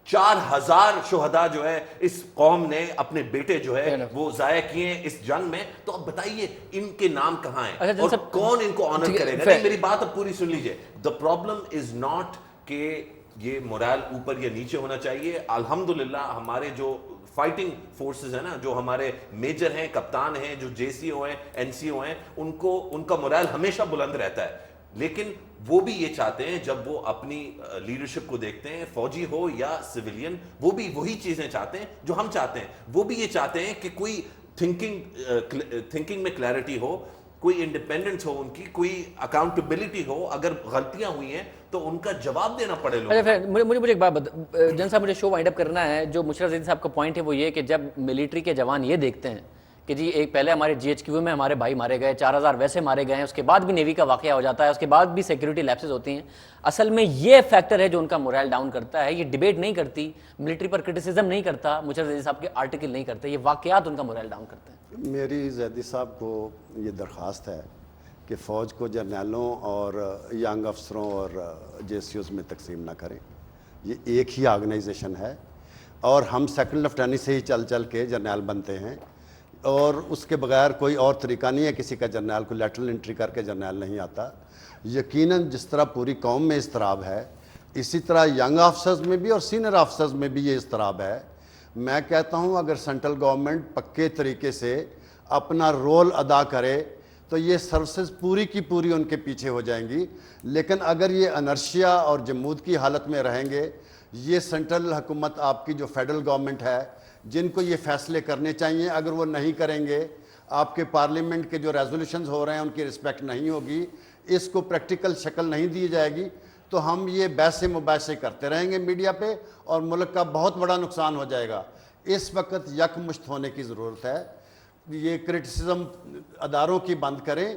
4000 شہداء جو ہے اس قوم نے اپنے بیٹے جو ہے وہ ضائع کیے ہیں اس جنگ میں، تو اب بتائیے ان کے نام کہاں ہیں اور کون ان کو آنر کرے گا؟ نہیں، میری بات اب پوری سن لیجئے۔ The problem is not کہ یہ مورائل اوپر یا نیچے ہونا چاہیے۔ الحمدللہ ہمارے جو فائٹنگ فورسز ہیں نا، جو ہمارے میجر ہیں، کپتان ہیں، جو JCO ہیں، NCO ہیں، ان کا مورائل ہمیشہ بلند رہتا ہے، لیکن وہ بھی یہ چاہتے ہیں جب وہ اپنی لیڈرشپ کو دیکھتے ہیں، فوجی ہو یا سویلین، وہ بھی وہی چیزیں چاہتے ہیں جو ہم چاہتے ہیں۔ وہ بھی یہ چاہتے ہیں کہ کوئی تھنکنگ میں کلیئرٹی ہو، کوئی انڈیپینڈنس ہو ان کی، کوئی اکاؤنٹیبلٹی ہو، اگر غلطیاں ہوئی ہیں تو ان کا جواب دینا پڑے لوگوں۔ مجھے ایک بات جن صاحب، مجھے شو وائنڈ اپ کرنا ہے۔ جو مشرف زیدی صاحب کا پوائنٹ ہے وہ یہ کہ جب ملٹری کے جوان یہ دیکھتے ہیں کہ جی ایک پہلے ہمارے GHQ میں ہمارے بھائی مارے گئے، 4000 ویسے مارے گئے ہیں، اس کے بعد بھی نیوی کا واقعہ ہو جاتا ہے، اس کے بعد بھی سیکیورٹی لیپسز ہوتی ہیں، اصل میں یہ فیکٹر ہے جو ان کا مورائل ڈاؤن کرتا ہے۔ یہ ڈیبیٹ نہیں کرتی، ملٹری پر کرٹیسزم نہیں کرتا، مشرف زیدی صاحب کے آرٹیکل نہیں کرتے، یہ واقعات ان کا مورائل ڈاؤن کرتے ہیں۔ میری زیدی صاحب کو یہ درخواست ہے کہ فوج کو جرنیلوں اور ینگ افسروں اور JCOs میں تقسیم نہ کریں۔ یہ ایک ہی آرگنائزیشن ہے، اور ہم سیکنڈ لیفٹیننٹ سے ہی چل کے جرنیل بنتے ہیں، اور اس کے بغیر کوئی اور طریقہ نہیں ہے۔ کسی کا جرنیل کو لیٹرل انٹری کر کے جرنیل نہیں آتا۔ یقیناً جس طرح پوری قوم میں اضطراب ہے، اسی طرح ینگ آفسرز میں بھی اور سینئر آفسرز میں بھی یہ اضطراب ہے۔ میں کہتا ہوں اگر سینٹرل گورنمنٹ پکے طریقے سے اپنا رول ادا کرے تو یہ سروسز پوری کی پوری ان کے پیچھے ہو جائیں گی، لیکن اگر یہ انرشیا اور جمود کی حالت میں رہیں گے، یہ سینٹرل حکومت آپ کی جو فیڈرل گورنمنٹ ہے، جن کو یہ فیصلے کرنے چاہیے، اگر وہ نہیں کریں گے، آپ کے پارلیمنٹ کے جو ریزولوشنز ہو رہے ہیں ان کی رسپیکٹ نہیں ہوگی، اس کو پریکٹیکل شکل نہیں دی جائے گی، تو ہم یہ بحثیں مباحثے کرتے رہیں گے میڈیا پہ، اور ملک کا بہت بڑا نقصان ہو جائے گا۔ اس وقت یکمشت ہونے کی ضرورت ہے۔ یہ کرٹیسزم اداروں کی بند کریں،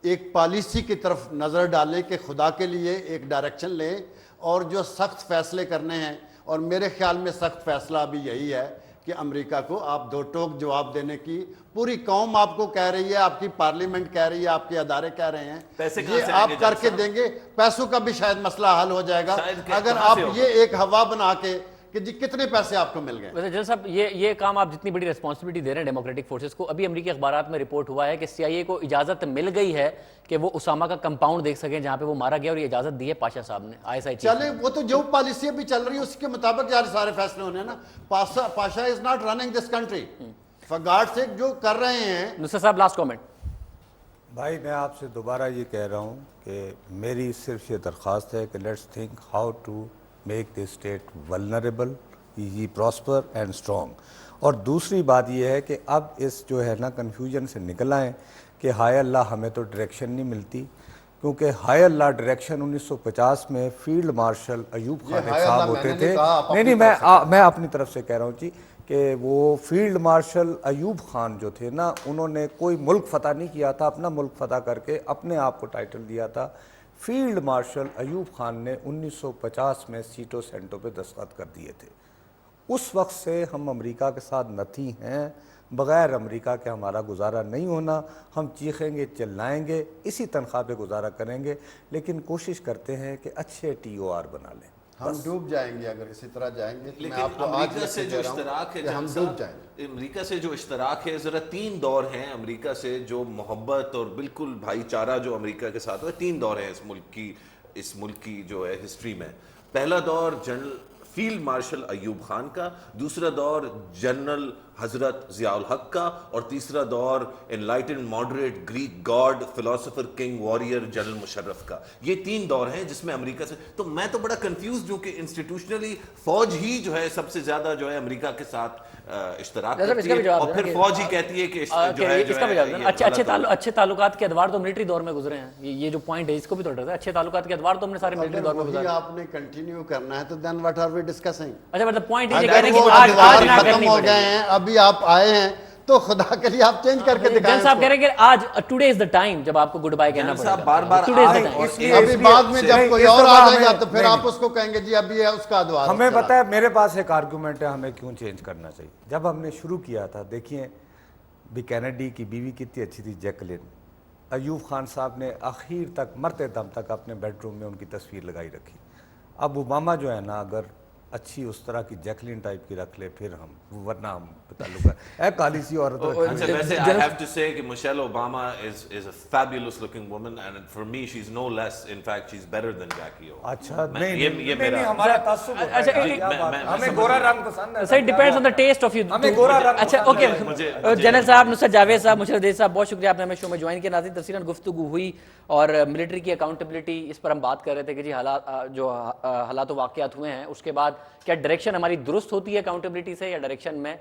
ایک پالیسی کی طرف نظر ڈالیں کہ خدا کے لیے ایک ڈائریکشن لیں، اور جو سخت فیصلے کرنے ہیں، اور میرے خیال میں سخت فیصلہ ابھی یہی ہے کہ امریکہ کو آپ دو ٹوک جواب دینے کی پوری قوم آپ کو کہہ رہی ہے، آپ کی پارلیمنٹ کہہ رہی ہے، آپ کے ادارے کہہ رہے ہیں، یہ آپ کر کے دیں گے، پیسوں کا بھی شاید مسئلہ حل ہو جائے گا اگر آپ یہ ایک ہوا بنا کے کہ جی کتنے پیسے آپ کو مل گئے۔ ویسے جنرل صاحب یہ کام آپ جتنی بڑی ریسپانسبلٹی دے رہے ہیں ڈیموکریٹک فورسز کو، ابھی امریکی اخبارات میں رپورٹ ہوا ہے کہ CIA کو اجازت مل گئی ہے کہ وہ اسامہ کا کمپاؤنڈ دیکھ سکیں جہاں پہ وہ مارا گیا، اور یہ اجازت دی ہے پاشا صاحب نے ISI چیف۔ چلے وہ تو جو پالیسی ابھی چل رہی ہے اس کے مطابق یار سارے فیصلے ہونے ہیں نا۔ Pasha is not running this country, for God sake جو کر رہے ہیں۔ نصرت صاحب لاسٹ کامنٹ۔ بھائی میں آپ سے دوبارہ یہ کہہ رہا ہوں کہ میری صرف یہ درخواست ہے کہ let's think how to make the state vulnerable, prosper and strong. اور دوسری بات یہ ہے کہ اب اس جو ہے نا کنفیوژن سے نکل آئیں کہ ہائے اللہ ہمیں تو ڈائریکشن نہیں ملتی، کیونکہ ہائی اللہ ڈائریکشن 1950 میں field marshal Ayub Khan high صاحب اللہ ہوتے میں نے تھے. نہیں کہا، آپ نہیں اپنی نہیں میں اپنی طرف سے کہہ رہا ہوں جی کہ وہ فیلڈ مارشل ایوب خان جو تھے نا, انہوں نے کوئی ملک فتح نہیں کیا تھا, اپنا ملک فتح کر کے اپنے آپ کو ٹائٹل دیا تھا. فیلڈ مارشل ایوب خان نے 1950 میں سیٹو سینٹو پہ دستخط کر دیے تھے. اس وقت سے ہم امریکہ کے ساتھ نتھی ہیں, بغیر امریکہ کے ہمارا گزارا نہیں ہونا. ہم چیخیں گے, چلائیں گے, اسی تنخواہ پہ گزارا کریں گے, لیکن کوشش کرتے ہیں کہ اچھے TOR بنا لیں. ہم ڈوب جائیں گے اگر اسی طرح جائیں گے. لیکن امریکہ سے جو اشتراک ہے ہم ڈوب جائیں گے. امریکہ سے جو اشتراک ہے, ذرا 3 دور ہیں امریکہ سے جو محبت اور بالکل بھائی چارہ جو امریکہ کے ساتھ ہوئے. 3 دور ہیں اس ملک کی جو ہے ہسٹری میں. پہلا دور general field marshal Ayub Khan کا, دوسرا دور جنرل حضرت ضیاء الحق کا, اور تیسرا دور enlightened moderate Greek God philosopher king warrior general Musharraf کا. یہ 3 دور ہیں جس میں امریکہ سے, تو میں تو بڑا کنفیوز ہوں کہ انسٹیٹیوشنلی فوج ہی جو ہے سب سے زیادہ جو ہے امریکہ کے ساتھ اشتراک کرتی ہے, اور پھر فوج ہی کہتی ہے کہ جو ہے اس کا بھی جواب اچھے تعلقات کے ادوار تو ملٹری دور میں گزرے ہیں. یہ جو پوائنٹ ہے اس کو بھی توڑ رہا ہے. اچھے تعلقات کے ادوار تو ہم نے سارے ملٹری دور میں گزارے. آپ نے کنٹینیو کرنا ہے تو دین واٹ آر وی ڈسکسنگ. اچھا مطلب پوائنٹ یہ کہہ رہے ہیں کہ آج نہ ختم ہو گئے ہیں, ابھی آپ آئے ہیں تو خدا کے لیے آپ چینج کر کے دکھائیں. جن صاحب کہہ رہے ہیں کہ آج ٹوڈے از دا ٹائم جب آپ کو گڈ بائی کہنا پڑے گا. بار بار ابھی بعد میں جب کوئی اور آ جائے گا تو پھر آپ اس کو کہیں گے جی ابھی ہے اس کا ادوار. ہمیں پتہ ہے, میرے پاس ایک آرگومنٹ ہے ہمیں کیوں چینج کرنا چاہیے. جب ہم نے شروع کیا تھا, دیکھیے بھی کینیڈی کی بیوی کتنی اچھی تھی, جیکلن. ایوب خان صاحب نے آخر تک مرتے دم تک اپنے بیڈ روم میں ان کی تصویر لگائی رکھی. اب اوباما جو ہے نا, اگر اچھی اس طرح کی جیکلین ٹائپ کی رکھ لے پھر ہم, ورنہ ہم تعلق ہے کالی سی عورت. اچھا ویسے I have to say کہ Michelle Obama is a fabulous looking woman, and for me she's no less, in fact she's better than Jackie O. اچھا نہیں ہمارا تعصب ہوتا ہے, ہمیں گورا رنگ پسند ہے. صحیح, depends on the test of you. ہمیں گورا رنگ. اچھا اوکے, جنرل صاحب, نصرت جاوید صاحب, مشرف دیس صاحب, بہت شکریہ آپ نے ہمیں شو میں جوائن کیا. ناظرین تفصیلاً گفتگو ہوئی اور ملٹری کی اکاؤنٹیبلٹی اس پر ہم بات کر رہے تھے کہ جی حالات و واقعات ہوئے ہیں, اس کے بعد کیا ڈائریکشن ہماری درست ہوتی ہے اکاؤنٹیبلٹی سے, یا ڈائریکشن میں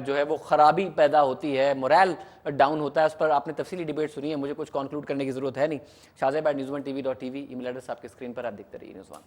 جو ہے وہ خرابی پیدا ہوتی ہے, مورال ڈاؤن ہوتا ہے. اس پر آپ نے تفصیلی ڈیبیٹ سنی ہے, مجھے کچھ کنکلوڈ کرنے کی ضرورت ہے نہیں. شاہزیب@newsone.tv.tv ای میل ایڈریس آپ کے اسکرین پر, آپ دیکھتے رہیے نیوز ون.